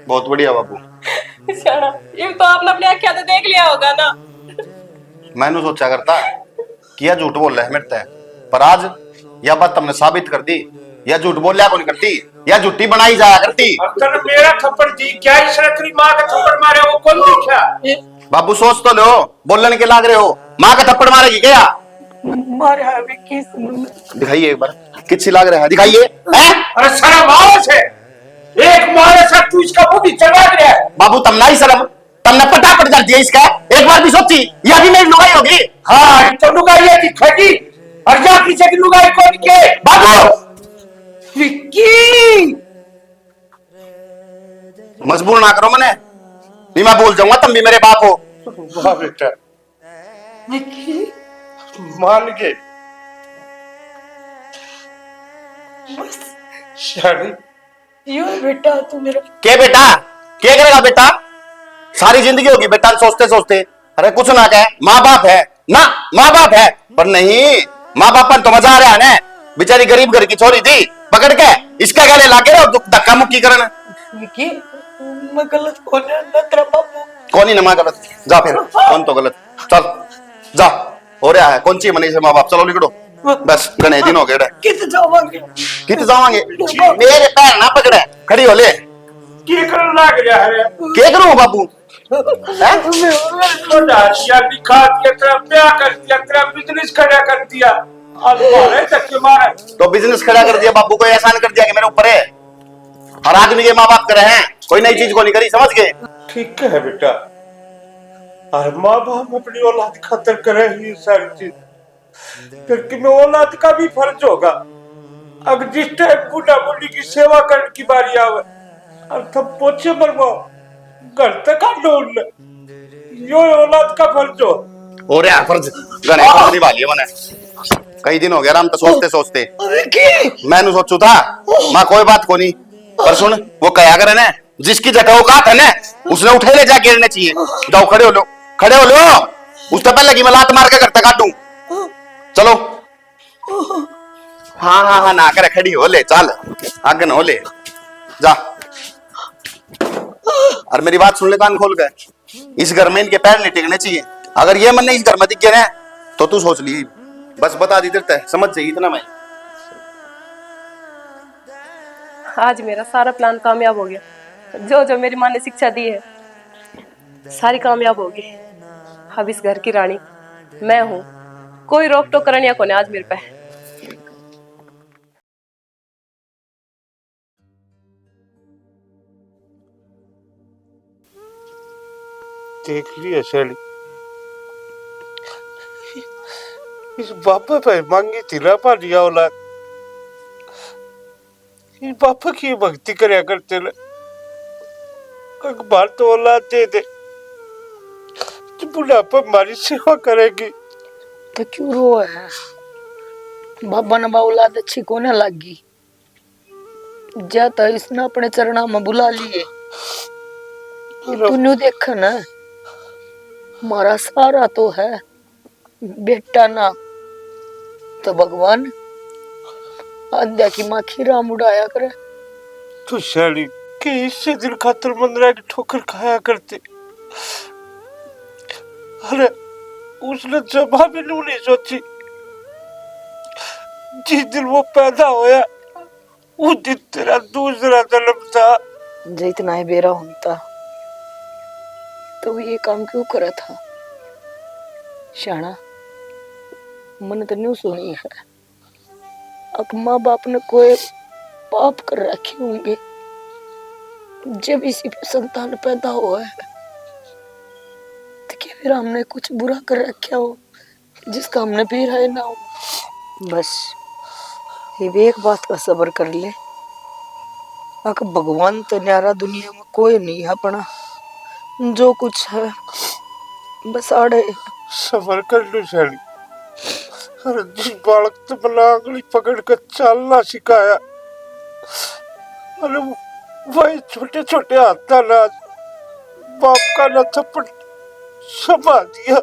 बहुत बढ़िया बाबू। शाना ये तो आपने अपने आंखें से देख लिया होगा ना। मैंने सोचा करता कि यह झूठ बोल रहा है मेरे ते, पर आज यह बात तुमने साबित कर दी। यह झूठ बोल लिया कौन करती, यह झूठी बनाई जाया करती। अब तक मेरा थप्पड़ दी क्या इसने तेरी मां का थप्पड़ मारे वो कौन देखा। बाबू सोच तो लो, बोलने के लाग रहे हो। माँ का थप्पड़ मारेगी क्या? मारे है भी किस दिखाइए एक बार किसी लाग रहा है, दिखाइए। अरे सारा माँ से एक मारे से तू इसका बुद्धि चढ़ा गया है। बाबू तुम नहीं शर्म, तुमने पटापट कर दिया इसका। एक बार भी सोची यह भी मेरी लुगाई होगी। हाँ तो लुगाई है दिखेगी और जा पीछे की लुगाई कौन के। बाबू विक्की मजबूर ना करो मने, नहीं मैं बोल जाऊंगा तुम भी मेरे बाप हो। वाह बेटा मान गए। शादी यो बेटा तू मेरा के बेटा क्या करेगा बेटा, सारी जिंदगी होगी बेटा सोचते सोचते। अरे कुछ ना कहे, माँ बाप है ना, माँ बाप है पर नहीं माँ बाप पर तो मजा आ रहा है ना। बेचारी गरीब घर की छोरी थी, पकड़ के इसका गले लाके रहो धक्का मुक्की करना। विकी मैं गलत कौन है ना तेरा बाबू। कौन ही नमा गलत, जा फिर कौन तो गलत। चल जा, हो रहा है कौन सी मनी से माँ बाप, चलो निकलो बस घने दिन हो गए। कित जावांगे कित जावांगे, मेरे पैर ना पकड़े, खड़ी हो ले। क्या करने लग रहा है। क्या करूं बाबू, लिखा दिया तेरा ब्याह कर दिया तेरा बिजनेस खड़ा कर दिया और मारे धक्के मारे। तो बिजनेस खड़ा कर दिया बाबू को, एहसान कर दिया कि मेरे ऊपर है। और आदमी के माँ बाप करे हैं, कोई नई चीज को नहीं करी, समझ गए। ठीक है बेटा, और माँ बाप अपनी औलाद खातर करे ये सारी चीज, फिर में औलाद का भी फर्ज होगा। अब जिस टाइम बूढ़ा बूढ़ी की सेवा करने की बारी आवे और तब पोछे मरवाओ घर तक आ ढूंढ ले, यो औलाद का फर्ज हो। हो रहा है फर्ज, गने फर्ज निभा लिया मैंने। कई दिन हो गया राम तो सोचते सोचते मैंने सोचू था माँ कोई बात को नहीं, पर सुन वो कया करे ना जिसकी जगह औकात है ना उसने उठे ले जा गिरने चाहिए। जाओ खड़े हो लो, खड़े हो लो, उससे पहले कि मैं लात मार के घर तक काटूं। चलो हाँ हाँ हाँ ना करे, खड़ी हो ले, चल आगे न हो ले जा। और मेरी बात सुन ले कान खोल कर, इस घर में इनके पैर नहीं टिकने चाहिए। अगर ये मन नहीं इस घर में दिख गया ना तो तू सोच ली, बस बता दी देता है, समझ जाइए इतना। मैं आज मेरा सारा प्लान कामयाब हो गया, जो जो मेरी माँ ने शिक्षा दी है सारी कामयाब होगी। अब इस घर की रानी मैं हूँ, कोई रोक टोक करने को नहीं आज मेरे पे। देख लिया शैली, इस बापा पे मांगी थी ना पालिया औलाद, इस बापा की भक्ति करया करते ले। अखबार तो औलाद दे दे जो बुढ़ापा हमारी सेवा करेगी। तो क्यों रो है बाबा ने औलाद अच्छी कोने लगी, जाता इसने अपने चरणा में बुला लिए। तूने देखा ना मारा सारा तो है बेटा ना, तो भगवान आद्या की माँ खीरा मुड़ाया करे। तो शैली के इससे दिल खातर मंदरा की ठोकर खाया करते। अरे उसने जमा भी नहीं सोची, जिस दिन वो पैदा होया उस दिन तेरा दूसरा जन्म था। जितना ही बेरा होता तो ये काम क्यों करा था शाना, मन तो नहीं सुनी है। अब माँ बाप ने कोई पाप कर रखे होंगे जब इसी पे संतान पैदा हुआ है, तो क्या फिर हमने कुछ बुरा कर रखा हो जिसका हमने पी रहा है ना हो। बस ये भी एक बात का सब्र कर ले, अगर भगवान तो न्यारा दुनिया में कोई नहीं है अपना, जो कुछ है बस आड़े। सबर कर लो शाली। अरे जिस बालक तो बना आंगली पकड़ कर चलना सिखाया, अरे वही छोटे छोटे हाथ ना बाप का न थप्पड़ समा दिया।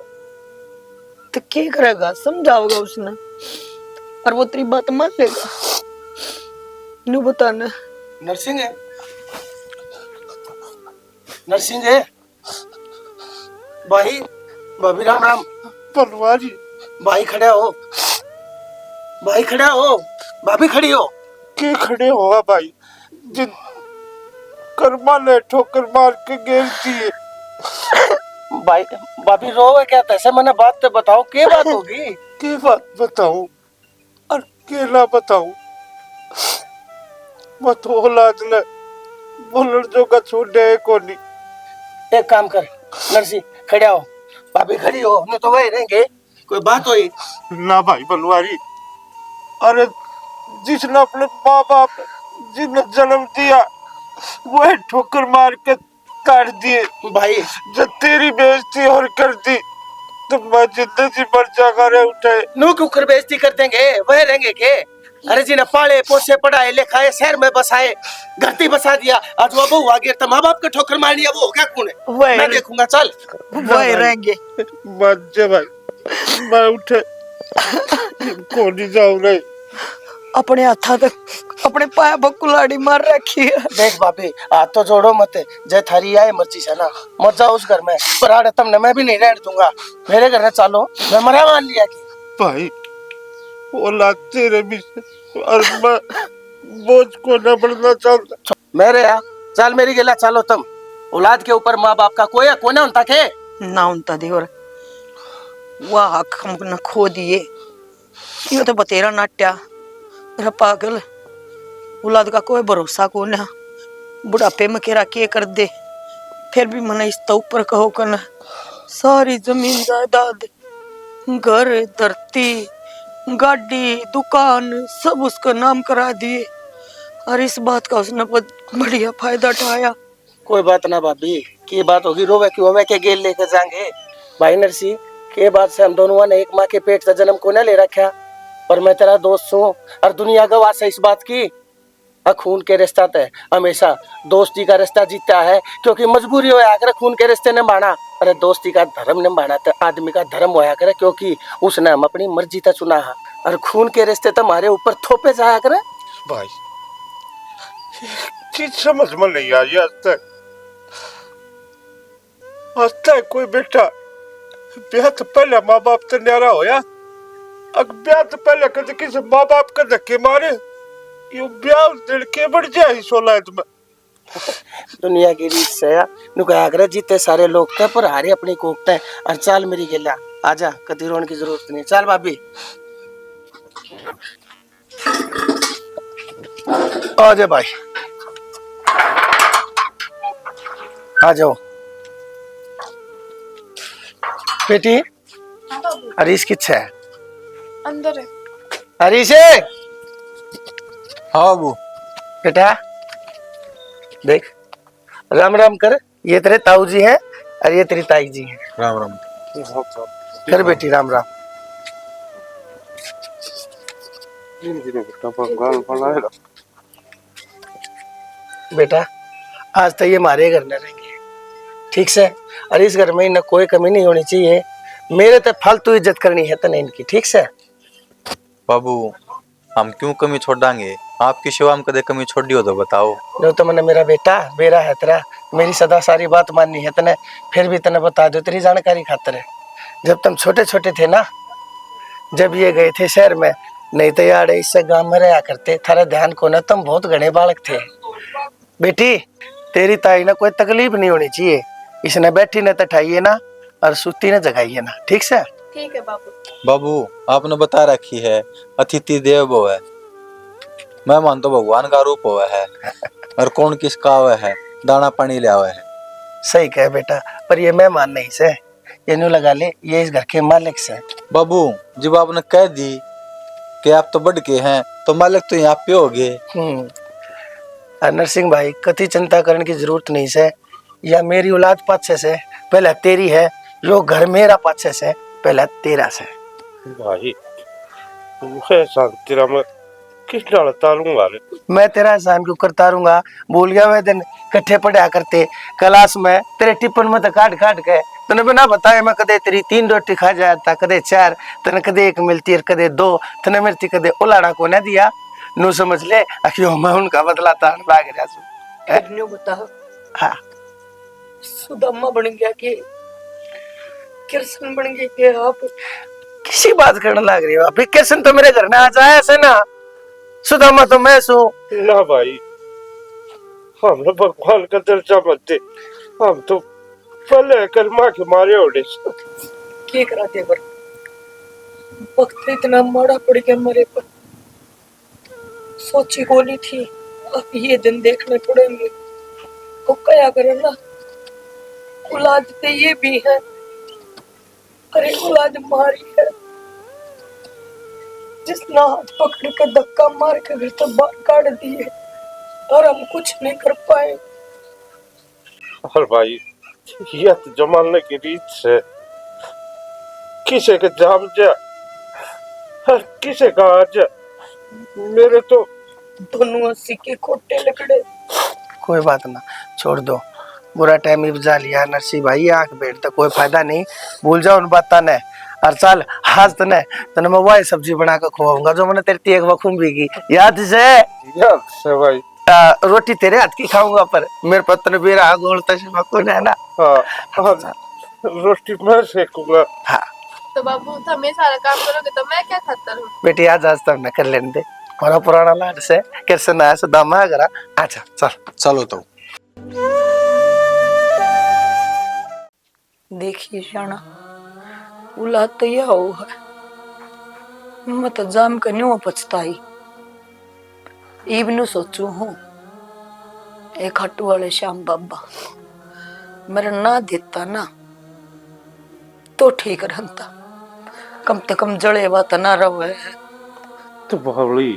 तो क्या करेगा, समझाओगा उसने और वो तेरी बात मान लेगा? न्यू बताना। नरसिंह है, नरसिंह है भाई। भाभी राम राम। बनवारी भाई खड़े हो, भाई खड़ा हो, भाभी खड़ी हो। के खड़े हुआ भाई, जिन कर्मा ने ठोकर मार के गेर दिए। भाई भाभी रोवे क्या? तैसे मैंने बात तो बताओ, क्या बात होगी? के बात बताऊं और के ना बताऊं? मत औलाद ने बोलर जो का छोड़े को नहीं। एक काम कर नरसिंह, खड़े हो, भाभी खड़ी हो, नहीं तो वही रहेंगे। कोई बात हुई? ना भाई बनवारी, अरे जिसने अपने माँ बाप जिन्हें जन्म दिया वह ठोकर मार के काट दिए। भाई जब तेरी बेइज्जती और कर दी तो मैं जिंदगी भर जागा रहे उठे। नू कुकर बेइज्जती कर देंगे, वह रहेंगे के? अरे जिन्हें पाले पोसे पढ़ाए लिखाए शहर में बसाए, घरती बसा दिया, आज वो बहू आ गया तो माँ बाप के ठोकर मार दिया, वो हो गया कौन है? मैं देखूंगा, चल। वही रहेंगे। बच्चे भाई मैं उठे को नहीं जाऊं रहे। अपने हाथा तक अपने पाया पर कुल्हाड़ी मार रखी है। देख भाभी, हाथ तो जोड़ो मत, जय थारी आए मर्जी से ना, मत जाओ उस घर में। पर आड़े तुमने मैं भी नहीं रहने दूंगा, मेरे घर में चालो, मैं मरा मान लिया कि भाई औलाद तेरे भी और मैं बोझ को न बढ़ना चाहता। मेरे यहाँ चल, मेरी गिला चालो तुम। औलाद के ऊपर माँ बाप का कोई कोने उनता के ना उनता दे, और वह हक हमने खो दिए। ये तो बतेरा नाट्या मेरा पागल, औलाद का कोई भरोसा को ना। बुढ़ापे में केरा के कर दे, फिर भी मन इस तो ऊपर कहो कन सारी जमीन जायदाद, घर धरती गाड़ी दुकान सब उसका नाम करा दिए, और इस बात का उसने बढ़िया फायदा उठाया। कोई बात ना भाभी, की बात होगी रोवे क्यों, मैं के गेल लेकर जाएंगे। भाई नरसिंह, के बात से हम दोनों ने एक माँ के पेट से जन्म को न ले रखा, पर मैं तेरा दोस्त हूँ और दुनिया गवाह से इस बात की। खून के रिश्ता तय हमेशा दोस्ती का रिश्ता जीतता है, क्योंकि मजबूरी होया करे खून के रिश्ते निभाना। अरे दोस्ती का धर्म निभाना तो आदमी का धर्म होया करे, क्योंकि उसने हम अपनी मर्जी तक चुना है, और खून के रिश्ते तो हमारे ऊपर थोपे जाया करे। भाई चीज समझ में नहीं आई आज तक कोई बेटा ब्याह तो पहले माँ बाप तो न्यारा होया, अब ब्याह तो पहले कद किसी माँ बाप का धक्के मारे यो ब्याह लड़के बढ़ जाए 16 में। दुनिया की रीत से नुकाया करे, जीते सारे लोग थे पर हारे अपनी कोकते हैं। और चाल मेरी गिला, आजा, कति रोने की जरूरत नहीं, चल भाभी। आ जाओ भाई, आ जाओ बेटी। हरीश किच्छा है? अंदर है। हरीश है? हाँ बाबू। बेटा देख, राम राम कर, ये तेरे ताऊ जी हैं और ये तेरी ताई जी हैं। राम राम। कर बेटी राम राम। बेटा आज तो ये हमारे घर में रहेंगे, ठीक से, और इस घर में न कोई कमी नहीं होनी चाहिए। मेरे तो फालतू इज्जत करनी है तो नहीं इनकी, ठीक से। बाबू हम क्यों कमी छोड़ांगे, आपकी सेवा में कदे कमी छोड़ी हो तो बताओ। जो तो मैंने मेरा बेटा बेरा है तेरा, मेरी सदा सारी बात माननी है तने, फिर भी तने बता दो तेरी जानकारी खातर है। जब तुम छोटे छोटे थे ना, जब ये गए थे शहर में, नहीं तो यार इससे गांव में रहा करते, थारा ध्यान को ना, तुम बहुत घने बालक थे। बेटी तेरी ताई ना कोई तकलीफ नहीं होनी चाहिए, इसने बैठी न तठाइए ना और सुती न जगाइए ना, ठीक से। ठीक है बाबू। बाबू आपने बता रखी है अतिथि देव भव है, मेहमान तो भगवान का रूप हुआ है, और कौन किसका हुआ है दाना पानी लिया हुआ है। सही कहे बेटा, पर ये मेहमान नहीं से, ये न्यू लगा ले, ये इस घर के मालिक से। बाबू जब आपने कह दी कि आप तो बढ़ के हैं तो मालिक तो यहाँ पे हो गए। नरसिंह भाई कति चिंता करने की जरूरत नहीं से, या मेरी औलाद पाछे से पहले तेरी है, यो घर मेरा पाछे से पहले तेरा से। भाई मैं तेरा मैं किस डाल तारूंगा रे। मैं तेरा एहसान क्यों करता रहूंगा? भूल गया मैं दिन इकट्ठे पढ़ा करते क्लास में, तेरे टिप्पण में तो काट काट के तने बिना बताए मैं कदे तेरी 3 रोटी खा जाता, कदे 4, तने कदे 1 मिलती है, कदे 2, तने मिलती कदे उलाड़ा को न दिया। नु समझ ले अखियों मैं उनका बदला तान लाग रहा सु। न्यू बता, हाँ सुदामा बन गया कि कृष्ण बन गए कि आप? किसी बात करने लग रही हो अभी? कृष्ण तो मेरे घर में आ जाए ऐसे ना, सुदामा तो मैं सू ना भाई, हम भगवान का दर्जा मत दे, हम तो पहले कलमा के मारे ओढ़े। क्या कराते पर वक्त इतना माड़ा पड़ गया मेरे पर, सोची को नहीं थी अब ये दिन देखने पड़ेंगे। तो क्या करे ना, औलाद तो ये भी है, अरे औलाद मारी है जिसने हाथ पकड़ के धक्का मार के घर से बाहर काट दिए और हम कुछ नहीं कर पाए। और भाई यह तो जमाने की रीत से किसे के जाम जा और किसे का आज, मेरे तो दोनों सिक्के खोटे लकड़े। कोई बात ना, छोड़ दो, बुरा टाइम ही बुझा लिया नरसिंह भाई, आंख बैठ तो कोई फायदा नहीं, भूल जाओ उन बात ने। और चल आज तने तने मैं वही सब्जी बना के खवाऊंगा जो मैंने तेरी एक वखूम भी की, याद से भाई। रोटी तेरे हाथ की खाऊंगा पर मेरे पत्नी भी रहा गोल तक है ना। हाँ रोटी मैं सेकूंगा। हाँ तो बाबू तुम ये सारा काम करोगे तो मैं क्या खाता हूँ? बेटी आज आज तब न कर लेने दे, हमारा पुराना लाड से कैसे ना ऐसा दामा करा। अच्छा चल चलो तो देखिए शाना, औलाद तो यह हो है, मैं तो जाम कर न्यू पछताई। इबनु सोचू हूँ एक हट्टू वाले श्याम बाबा मेरा ना देता ना तो ठीक रहता, कम से कम जड़े बात ना रहे। तो बावली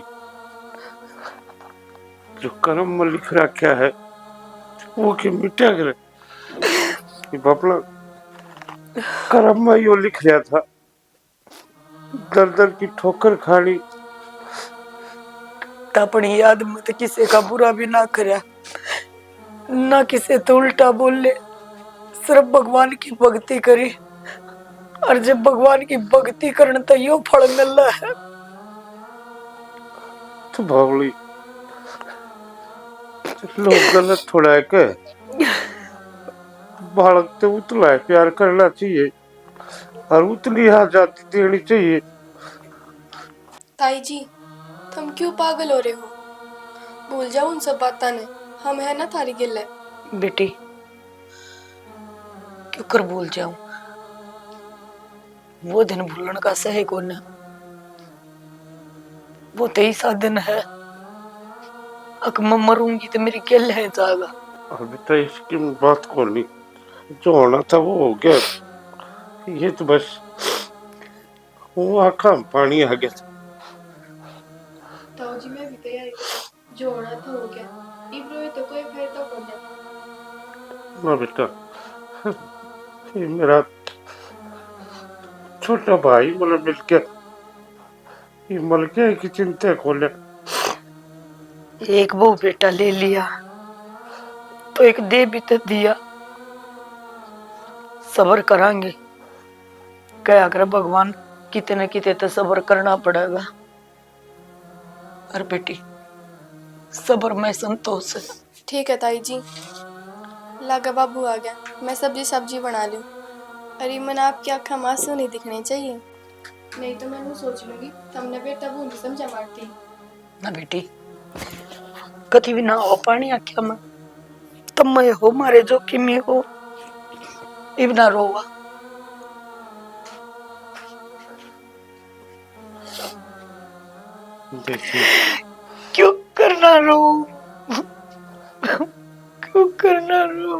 जो कर्म में लिख रखा है वो कि मिटा करे, ये बापला कर्म में यो लिख रहा था, दर दर की ठोकर खानी। अपनी याद में तो किसी का बुरा भी ना करया, ना किसी तो उल्टा बोल ले, सिर्फ भगवान की भक्ति करी। और जब भगवान की भक्ति करने तो यो फल मिल रहा है। तो बावली लोग गलत थोड़ा है के, बालक तो उतना है प्यार करना चाहिए और उतनी आजादी देनी चाहिए। ताई जी तुम क्यों पागल हो रहे हो? भूल जाओ उन सब बातों ने, हम है ना थारी गिल्ले। बेटी क्यों कर भूल जाऊं, वो दिन भूलने का सही कौन है, वो 23 दिन है, अक मैं मरूंगी तो मेरी क्या ले जाएगा। अभी तो इसकी बात को नहीं, जो होना था वो हो गया, ये तो बस वो आँखों में पानी आ गया। ताऊ जी मैं भी तैयारी कर, जो होना था हो गया, इब्रो तो कोई फिर तो कर दे ना बेटा, ये मेरा छोटा भाई मतलब मिल गया, ये मल गया की चिंता खोले। एक वो बेटा ले लिया तो एक दे भी तो दिया, सब्र करांगे, क्या कर भगवान कितने कितने तो सब्र करना पड़ेगा। और बेटी सब्र में संतोष है। ठीक है ताई जी, लागा बाबू आ गया, मैं सब्जी बना लूं। अरे मन आपकी आँखों में आंसू नहीं दिखने चाहिए, नहीं तो मैं वो सोच लूंगी तुमने बेटा वो नहीं समझा मारती ना बेटी, कभी भी ना हो पानी आख्या में तब मैं हो मारे जोखिम में हो, इब ना रोवा। क्यों करना रो, क्यों करना रो।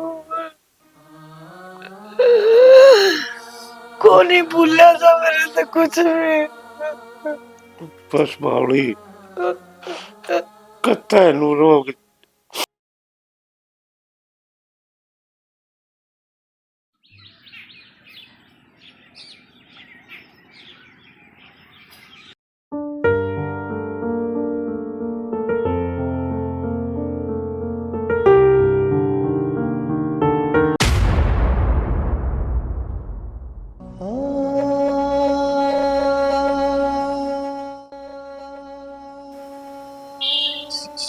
को नहीं भूला था मेरे से कुछ भी। बस बावड़ी कत्ता है नूरो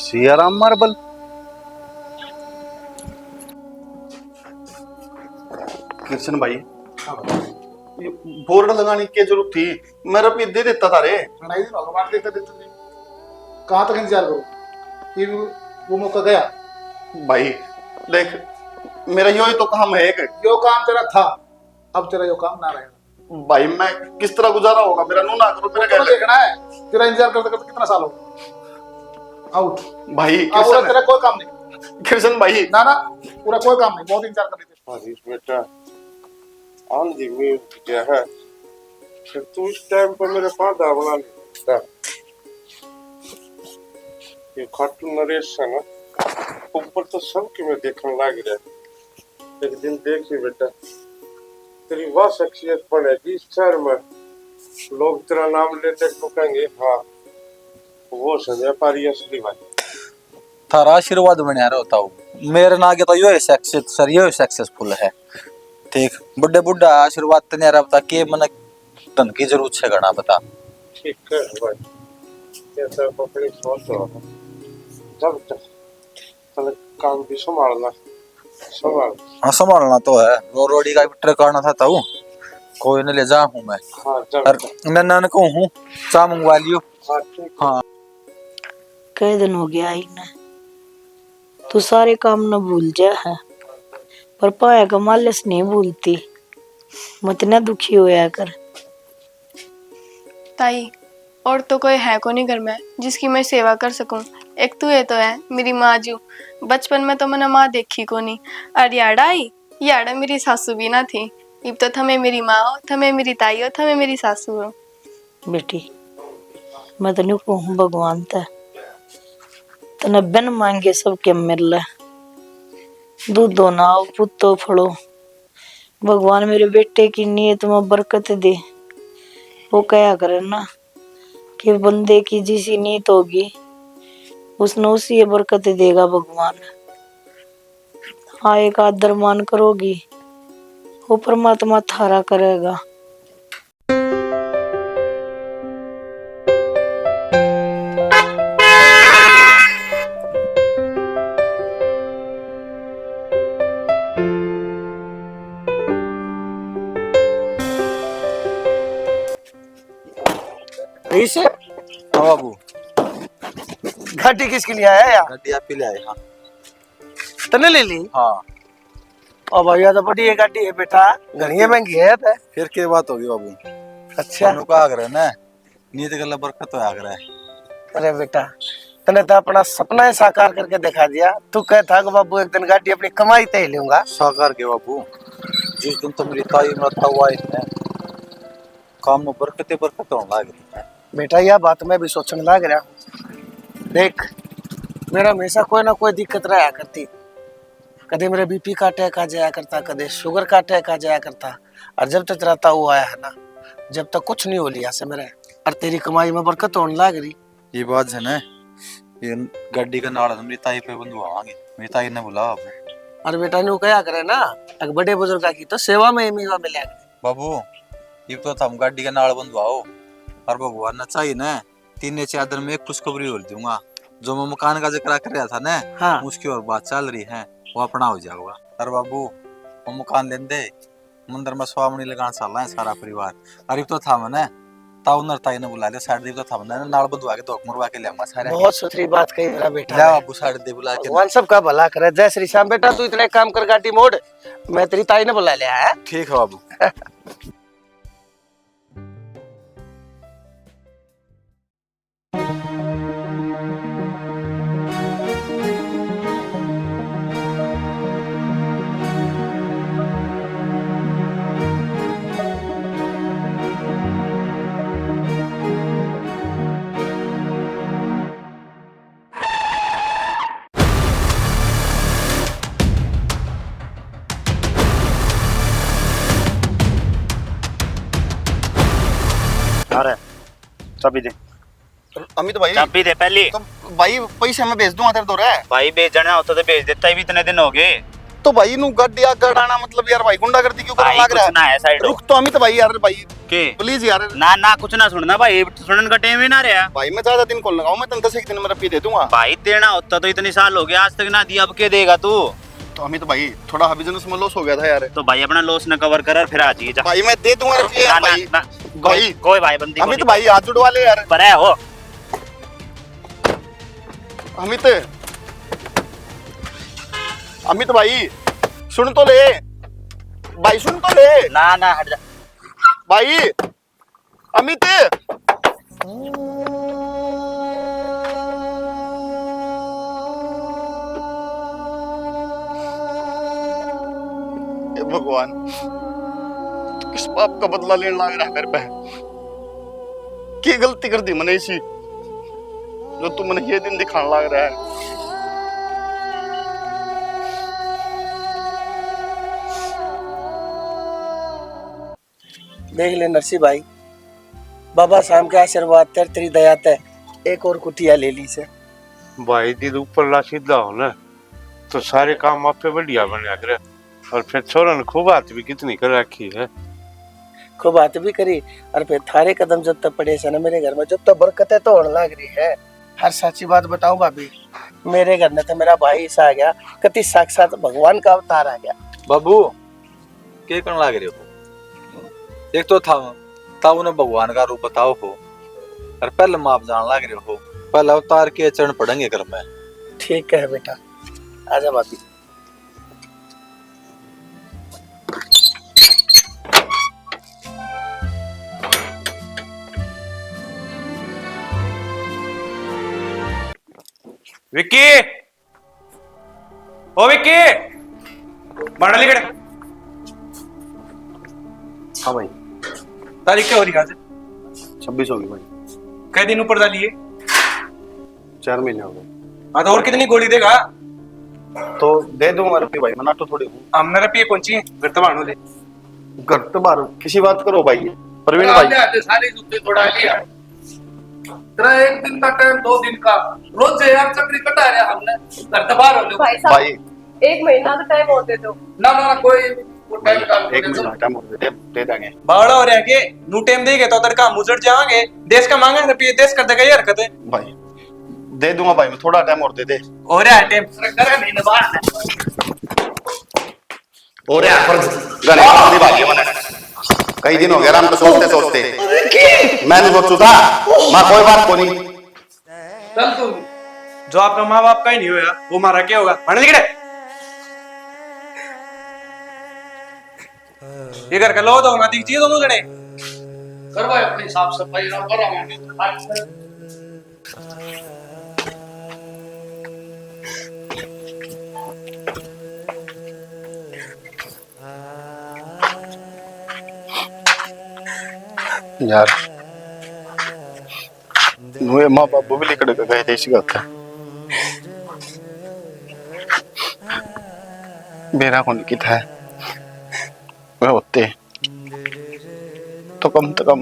सियाराम मार्बल। कृष्ण भाई, ये बोर्ड लगाने की जरूरत थी, मेरा भी दे देता था रे। लड़ाई दिन होगा, मार देते देते थे। कहाँ तक इंतजार करूँ? ये वो मौका गया। भाई देख, मेरा यो ही तो काम है एक। जो काम तेरा था, अब तेरा यो काम ना रहेगा। भाई मैं किस तरह गुजारा होगा मेरा? नू ना करो, मेरा तो क्या देखना है, तेरा इंतजार करते करते कितना साल हो गया। आउट भाई। अब तेरा कोई काम नहीं। कृष्ण भाई, ना ना, पूरा कोई काम नहीं, बहुत इंतजार कर रहे थे। हरीश बेटा आंधी में गया है, फिर तू इस टाइम पर मेरे पास दावना नहीं था। ये खाटू नरेश है ना, ऊपर तो सबके में देखने लग रहा है। एक दिन देखिए बेटा, तेरी वह शख्सियत बनेगी इस शहर में, लोग तेरा नाम लेते तो कहेंगे हाँ वो व्यापारी असली भाई। थारा आशीर्वाद बना रहता हूँ मेरे ना के तो यो सक्सेस सर, यो सक्सेसफुल है। ठीक बुढ़े बुढ़ा आशीर्वाद तो नहीं रहता के मन धन की जरूरत है घना बता। ठीक है भाई, कैसा अपनी सोच हो जब तक चल काम भी संभालना संभाल। हाँ संभालना तो है, रोड़ी का ट्रक करना था ताऊ, कोई न ले जा हूँ मैं। हाँ जब मैं नान को हूँ चा मंगवा लियो। हाँ ठीक। हाँ कई दिन हो गया ही ना, तू सारे काम न भूल जा है, पर पाया का मालस नहीं भूलती। मत ना दुखी होया कर। ताई, और तो कोई है को नहीं घर में जिसकी मैं सेवा कर सकूं। एक तू है तो है मेरी माँ जू। बचपन में तो मैंने माँ देखी को नहीं, और याड़ा मेरी सासू भी ना थी। इब तो थमे मेरी माँ हो, थमे मेरी ताई हो, थमे मेरी सासू हो। बेटी मैं तो नहीं कहूँ भगवान तने बिन मांगे सबके मिल दूधो नाव पुतो फड़ो। भगवान मेरे बेटे की नीयत में बरकत दे। वो कया करे ना कि बंदे की जिसी नीयत होगी उसने उसी बरकत देगा भगवान। हाँ एक आदर मान करोगी वो परमात्मा थारा करेगा। इसे हाँ बाबू, घाटी किसके लिए आया यार? गाड़ी आप ही ले आए। हाँ तने ले ली? हाँ और भैया तो बड़ी ये गाड़ी है बेटा, घनी महंगी है तो। फिर क्या बात होगी बाबू? अच्छा का आग्रह ना नीत गला बरकत तो आग्रह है। अरे बेटा तने तो अपना सपना ही साकार करके दिखा दिया। तू कहता कि बाबू एक दिन गाड़ी अपनी कमाई तय लूंगा। साकार के बाबू, जिस दिन तो मेरी ताई मरता हुआ है काम में बरकते बरकत होने लग रही। बेटा यह बात मैं भी सोचने लग रहा हूँ। देख मेरा हमेशा कोई ना कोई दिक्कत रहा करती। कदे मेरे बीपी का अटैक आ जाया करता, कदे शुगर का अटैक आ जाया करता। और जब तक रहता हुआ है ना, जब तक कुछ नहीं हो लिया से मेरे, और तेरी कमाई में बरकत होने लग रही। ये बात है ना, ये गाड़ी का नाड़ा मेरी ताई पे बंधु आवांगे, मेरी ताई ने बुलावा आपको। अरे बेटा ने क्या करे ना, अगर बड़े बुजुर्ग की तो सेवा में ही मेवा मिलेगा। बाबू ये तो हम गाड़ी का नाड़ बंधु आओ, और भगवान ना चाहिए ना 3 चादर में एक खुशखबरी बोल दूंगा। जो मैं मकान का जिक्र कर रहा था ना, हाँ। उसकी और बात चल रही है, वो अपना हो जाएगा। अरे बाबू वो मकान लेन दे, मंदिर में स्वामी लगाना चल रहा है सारा परिवार। अरे तो था मैंने ताऊ नरताई ने बुला लिया, साइड दे तो था मैंने नाड़ बंधवा के धोख मरवा के लिया सारे। बहुत सुथरी बात कही मेरा बेटा। ले बाबू साइड दे बुला के। भगवान सबका भला करे। जय श्री श्याम। बेटा तू इतना काम कर, गाड़ी मोड़, मैं तेरी ताई ने बुला लिया है। ठीक है बाबू। अरे चाबी दे, अमित भाई चाबी दे पहले। तो भाई पैसे मैं भेज दूंगा तेरे तो रे। भाई भेजना होता तो भेज देता ही, भी इतने दिन हो गए। तो भाई नु गड्डिया गड़ाना मतलब यार भाई गुंडागर्दी क्यों करने भाई लग रहा कुछ ना है साइड रुक तो अमित भाई यार भाई के प्लीज यार। ना ना कुछ ना सुनना भाई, सुनने का टाइम ही ना रहा। भाई मैं ज्यादा दिन कौन लगाऊं, मैं तन 10 एक दिन में रुपये दे दूंगा। भाई देना होता तो इतने साल हो गए आज तक ना दिया, अब के देगा तू? तो अमित भाई थोड़ा बिजनेस में लॉस हो गया था यार। तो भाई अपना लॉस न कवर कर, फिर आ जाइए। भाई मैं दे दूंगा रुपये ना, यार ना, भाई। ना, भाई कोई भाई बंदी अमित भाई हाथ जुड़वा ले यार। पर है हो अमित अमित भाई सुन तो ले, भाई सुन तो ले। ना ना हट जा भाई अमित हे भगवान तू किस पाप का बदला लेने लग रहा है मेरे पे? की गलती कर दी मैंने इसी जो तू मैंने ये दिन दिखाने लग रहा है। देख ले नरसी भाई, बाबा शाम के आशीर्वाद तेरी दया ते एक और कुटिया ले ली से। भाई दीद ऊपर ला सीधा हो ना तो सारे काम आप पे बढ़िया बने करे। और फिर छोरा ने खूब बात भी कितनी कर रखी है। खूब बात भी करी और फिर थारे कदम जब तक पड़े से ना मेरे घर में जब तक बरकत है तो होने लग रही है। हर सच्ची बात बताऊं भाभी, मेरे घर में तो मेरा भाई सा आ गया, कति साक्षात भगवान का अवतार आ गया। बाबू के करने लग रहे हो? एक तो था उन्हें भगवान का रूप बताओ हो, और पहले माप जान लग रहे हो, पहले अवतार के चरण पढ़ेंगे घर में। ठीक है बेटा, आजा भाभी। विक्की, ओ विक्की, मांडली कड़े। हाँ भाई। तारीख क्या हो रही आज? 26 होगी भाई। कई दिन ऊपर डाली है? 4 महीने हो गए। हाँ तो और कितनी गोली देगा? तो दे दूंगा रुपये भाई, मना तो थोड़ी हूँ। हमने रुपये कौन ची घर तो बांधो ले। घर तो बाहर किसी बात करो भाई, प्रवीण भाई। सारी जुत्ती तोड़ा लिया तेरा, 1 दिन का टाइम 2 दिन का रोज से यार चक्री कटा रहा हमने। घर तो बाहर हो लो भाई साहब, 1 महीना तो टाइम होते दो ना ना कोई टाइम का 1 महीना टाइम दे देंगे। बावड़ा हो रहा के नू टाइम देगे तो तेरे काम मुजड़ जाएंगे। देश का मांगा रुपये देश कर देगा ये हरकत है भाई। दे दूंगा भाई, मैं थोड़ा टाइम और दे दे। हो रहा है टाइम करे नहीं ना बाहर और यार पर गले में भागी मैंने कई दिन हो गया हम तो सोचते सोचते मैं तो सोचू था मैं कोई बात को नहीं। चल तू जो आपका माँ बाप का ही नहीं होगा वो हमारा क्या होगा? मांडली कड़े ये घर का लो तो ना दीजिए दोनों जने करवाए अपनी साफ सफाई ना करावांगे। यार नुए माँ बाप भी लेकर गए थे इसी बात है। मेरा कौन की था मैं होते तो कम से कम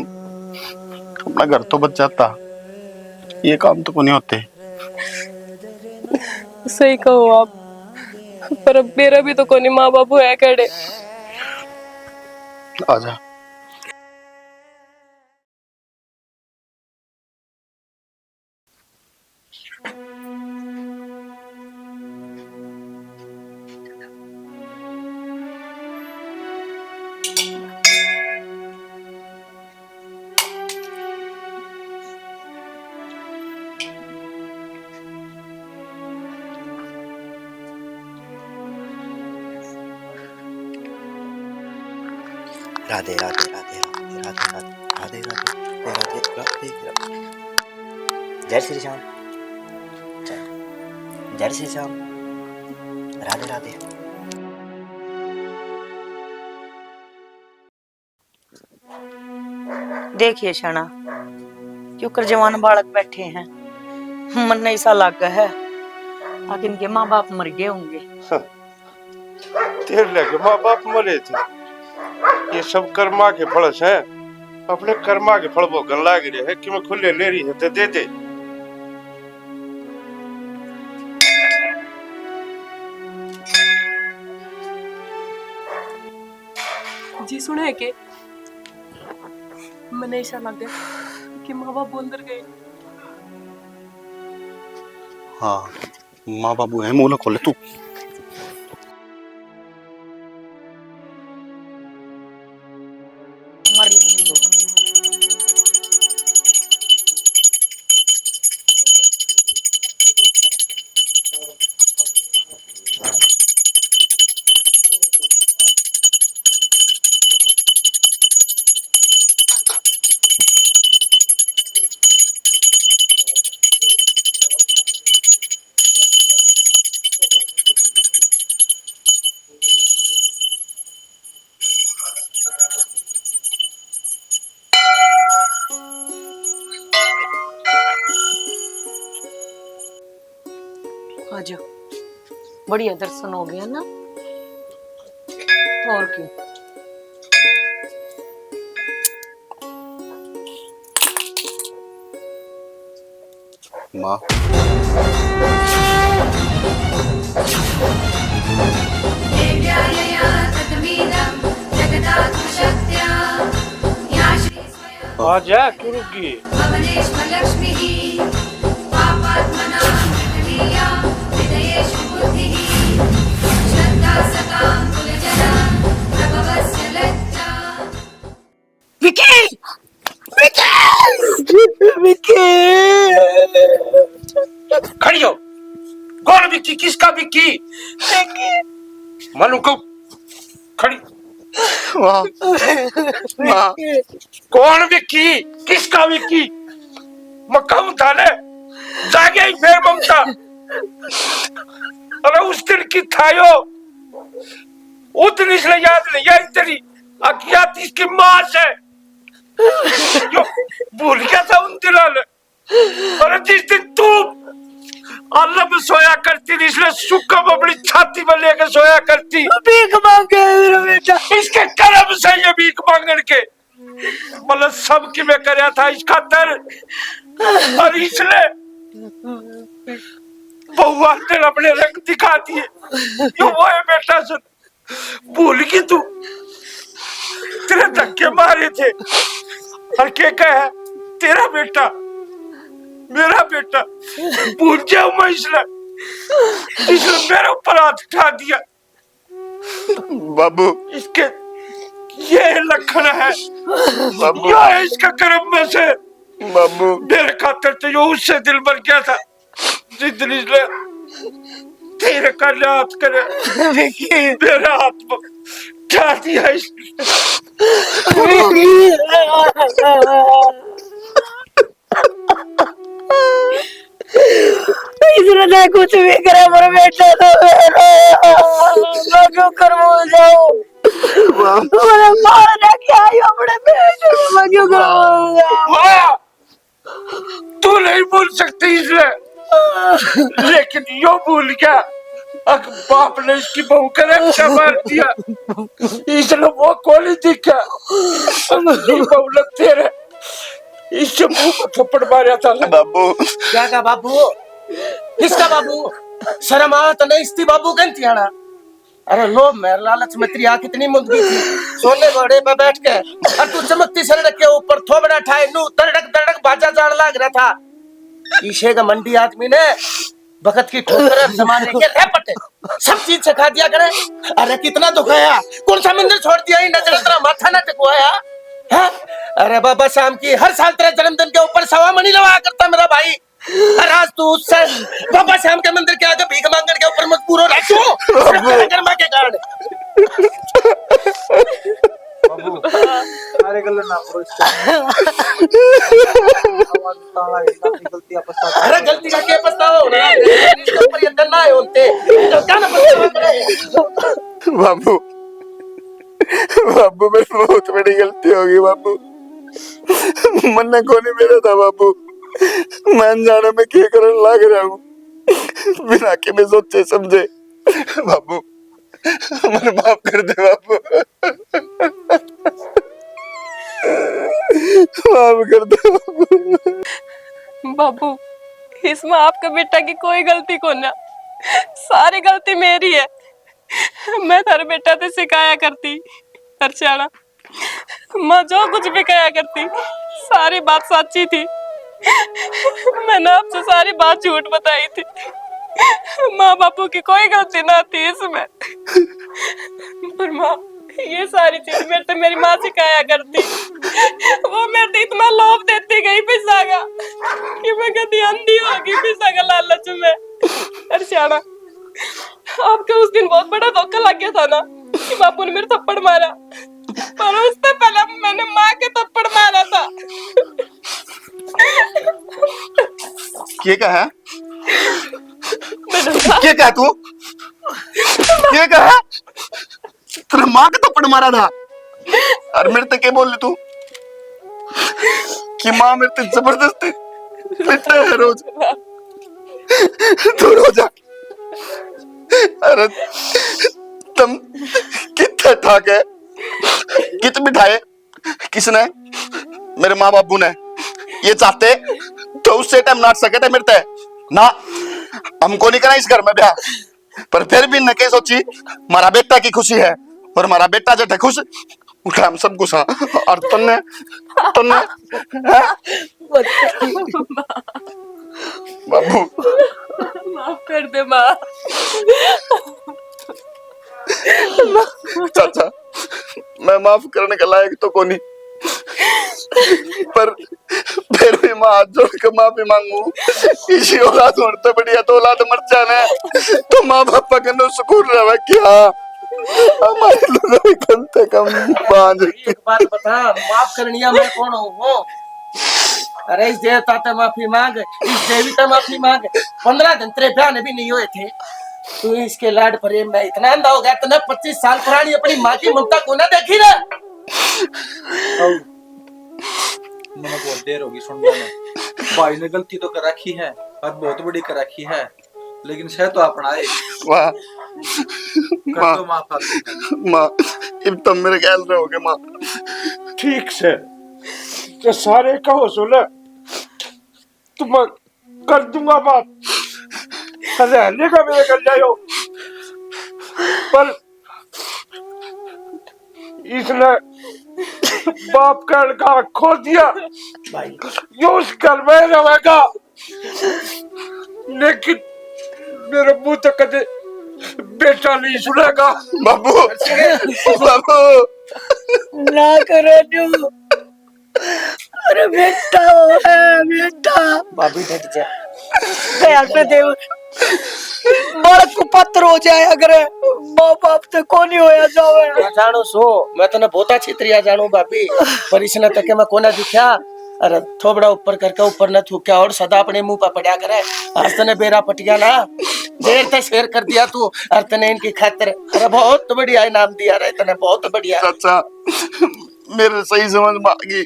अपना घर तो बच जाता, ये काम तो को नहीं होते। सही कहो आप, पर अब मेरा भी तो कोई माँ बाप है कड़े। आजा राधे राधे राधे राधे राधे राधे राधे राधे राधे। जय श्री श्याम, जय श्री श्याम, राधे राधे। देखिए शना, क्यों कर जवान बालक बैठे हैं, मन नहीं सा लग है, आखिर इनके माँ बाप मर गए होंगे। तेरे लगे माँ बाप मरे थे, ये सब कर्मा के फल है। अपने कर्मा के फल भोगन लाग रहे है कि मैं खुले ले रही है तो दे दे। जी सुने है के मैंने ऐसा लग गया कि माँ बाप अंदर गए। हाँ माँ बाबू है, मुंह ना खोले तू। मर ले बेटी तो। आजा, बढ़िया दर्शन हो गया ना। और क्यों। माँ आजा क्यों रुकी? विकी विकी खड़ी हो। कौन विक्की? किसका विक्की? मनु को खड़ी। माँ माँ कौन विक्की? किसका विक्की? मक्का उठाने जागे ही फिर ममता। अरे उस दिन की थायो उतनी से याद नहीं है तेरी अज्ञात इसकी मां से जो भूल गया था उन दिनों ने। अरे जिस दिन तू अल्लाह में सोया करती थी, इसलिए सुक्कम अपनी छाती में लेकर सोया करती। भीख मांगे मेरा बेटा। इसके कर्म से ये भीख मांगने के मतलब सब की मैं करया था इसका दर। और इसलिए भगवान ने अपने रंग दिखा दिए। यो वो है बेटा, सुन भूल गई तू। तेरे धक्के मारे थे और क्या कहा? तेरा बेटा मेरा बेटा भूल जाऊं मैं इसलिए मेरे ऊपर हाथ उठा दिया। बाबू इसके ये लक्षण है, बाबू ये है इसका कर्म में से। बाबू मेरे खातर तो यो उससे दिल भर गया था जिस दिन इसने तेरे का हाथ करे मेरा हाथ उठा दिया इसने कुछ भी करे मेरे बेटा तो मैं क्यों करवा जाऊं? मेरे मारने क्या है अपने बेटे को, मैं क्यों करवा? तू नहीं भूल सकती इसलिए, लेकिन यो भूल गया। अगर बाप ने इसकी बहू का रक्षा मार दिया इसलिए वो कोली दिखा। बहू लगते रहे इससे मुंह को थप्पड़ मारा था। बाबू क्या का बाबू? किसका बाबू? शर्म आ तो नहीं इसती बाबू कहती है ना। अरे लो मेरे लालच में तेरी आंख कितनी मुंदी थी, सोने घोड़े पे बैठ के और तू चमकती सड़क के ऊपर थोबड़ा ठाए नू तड़क तड़क बाजा जान लाग रहा था। ईशे का मंडी आदमी ने वक्त की ठोकर जमाने के रैपटे सब चीज सिखा दिया करे। अरे कितना दुखाया, कौन सा मंदिर छोड़ दिया, नजर तेरा माथा ना टिकवाया है? अरे बाबा शाम की हर साल तेरे जन्मदिन के ऊपर सवा मनी लगा करता मेरा भाई। और आज तू उससे बाबा श्याम के मंदिर के आगे भीख मांगने के ऊपर मजबूर हो रहा क्यों? कर्मा के कारण। अरे गलत ना करो अरे गलती का क्या पछतावा हो रहा है? इसके ऊपर ये करना है होते तो क्या ना पछतावा करे? बाबू बाबू मेरी बहुत बड़ी गलती होगी बाबू। मन्ना को नहीं मेरा था बाबू, मैं अनजाने में क्या करने लग रहा हूँ बिना के मैं सोचे समझे। बाबू मुझे माफ कर दे बाबू। माफ कर दो बाबू, इसमें आपका बेटा की कोई गलती को ना, सारी गलती मेरी है। मैं थारे बेटा से शिकाया करती अर्चना, माँ जो कुछ भी कहा करती सारी बात सच्ची थी। मैंने आपसे सारी बात झूठ बताई थी। माँ बापू की कोई गलती ना थी इसमें। पर माँ, ये सारी चीज मेरे तो मेरी माँ सिखाया करती। वो मेरे तो इतना लोभ देती गई पैसा का कि मैं कभी अंधी होगी पैसा का लालच में। अर्चना, आपके उस दिन बहुत बड़ा धोखा लग गया था ना कि बापू ने मेरे थप्पड़ मारा, पर उससे पहले मैंने माँ के थप्पड़ मारा था। ये क्या है? ये क्या तू? ये क्या है? तेरे माँ के थप्पड़ मारा था और मेरे तक क्या बोल रही तू कि माँ मेरे तक जबरदस्ती पिटता है रोज। तू रो जा। अरे तुम कितने ठाक है, कित बिठाए किसने? मेरे माँ बापू ने। ये चाहते तो उससे टाइम नाट सके थे मेरे ते ना, हमको नहीं करा इस घर में ब्याह, पर फिर भी न के सोची हमारा बेटा की खुशी है और हमारा बेटा जब खुश उठा हम सब कुछ। और तुमने बाबू माफ कर दे माँ। चाचा, मैं माफ करने के लायक तो को नहीं, पर फिर भी मैं हाथ जोड़ के माफी मांगू। इसी औलाद होने बढ़िया तो औलाद मर जाने तो माँ बापा के नो सुकून रहे क्या हमारे लोगों में कम से कम पांच। एक बात बता, माफ करनिया मैं कौन हूँ? अरे इस देवता से माफी मांग, इस देवी से माफी मांग। 15 दिन तेरे ब्याह भी नहीं हुए थे, तू इसके लाड प्रेम में इतना अंधा हो गया। तूने 25 साल पुरानी अपनी माँ की ममता को ना देखी ना? मैंने बहुत देर होगी सुनने में। भाई ने गलती तो कर रखी है और बहुत बड़ी कर रखी है, लेकिन सह तो अपनाए। वाह कर दो माफ आप। माँ, अब तुम मेरे ख्याल रहोगे माँ। ठीक से तो सारे कहो सुन, तुम कर दूंगा बात, रहने का मेरे कर जाओ, पर इसने बाप का लड़का खो दिया। यो उस घर में रहेगा, लेकिन मेरे मुंह तो कदे बेटा नहीं सुनेगा। बाबू बाबू ना करो जो। अरे बेटा है बेटा। भाभी डट जा। दयाल पे देव बालक को पत्थर हो जाए अगर माँ बाप तो कौन ही होया जावे। मैं जानो सो, मैं तने बहुत अच्छी तरह जानू भाभी, पर इसने तक मैं कोना दिखा। अरे थोबड़ा ऊपर करके ऊपर न थूक्या और सदा अपने मुंह पर पड़ा करे। आज तने बेरा पटिया ना, देर तक शेयर कर दिया तू और तने इनकी खातिर। अरे बहुत बढ़िया इनाम दिया रे तने, बहुत बढ़िया। चाचा, मेरे सही समझ में आ गई,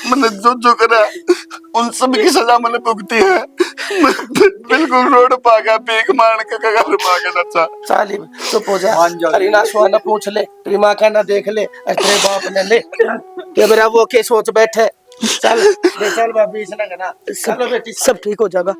मैंने जो करा उन सब की सजा मैंने भुगती है। मैं बिल्कुल रोड पा गया, भीख मांग के कगार पा गया। चाचा सालिम चुप हो जा। अरे ना सुहा ना पूछ ले, तेरी माँ का ना देख ले, तेरे बाप ने ले के मेरा वो के सोच बैठे। चल चल भाभी, इसने कहना चलो बेटी, सब ठीक हो जाएगा।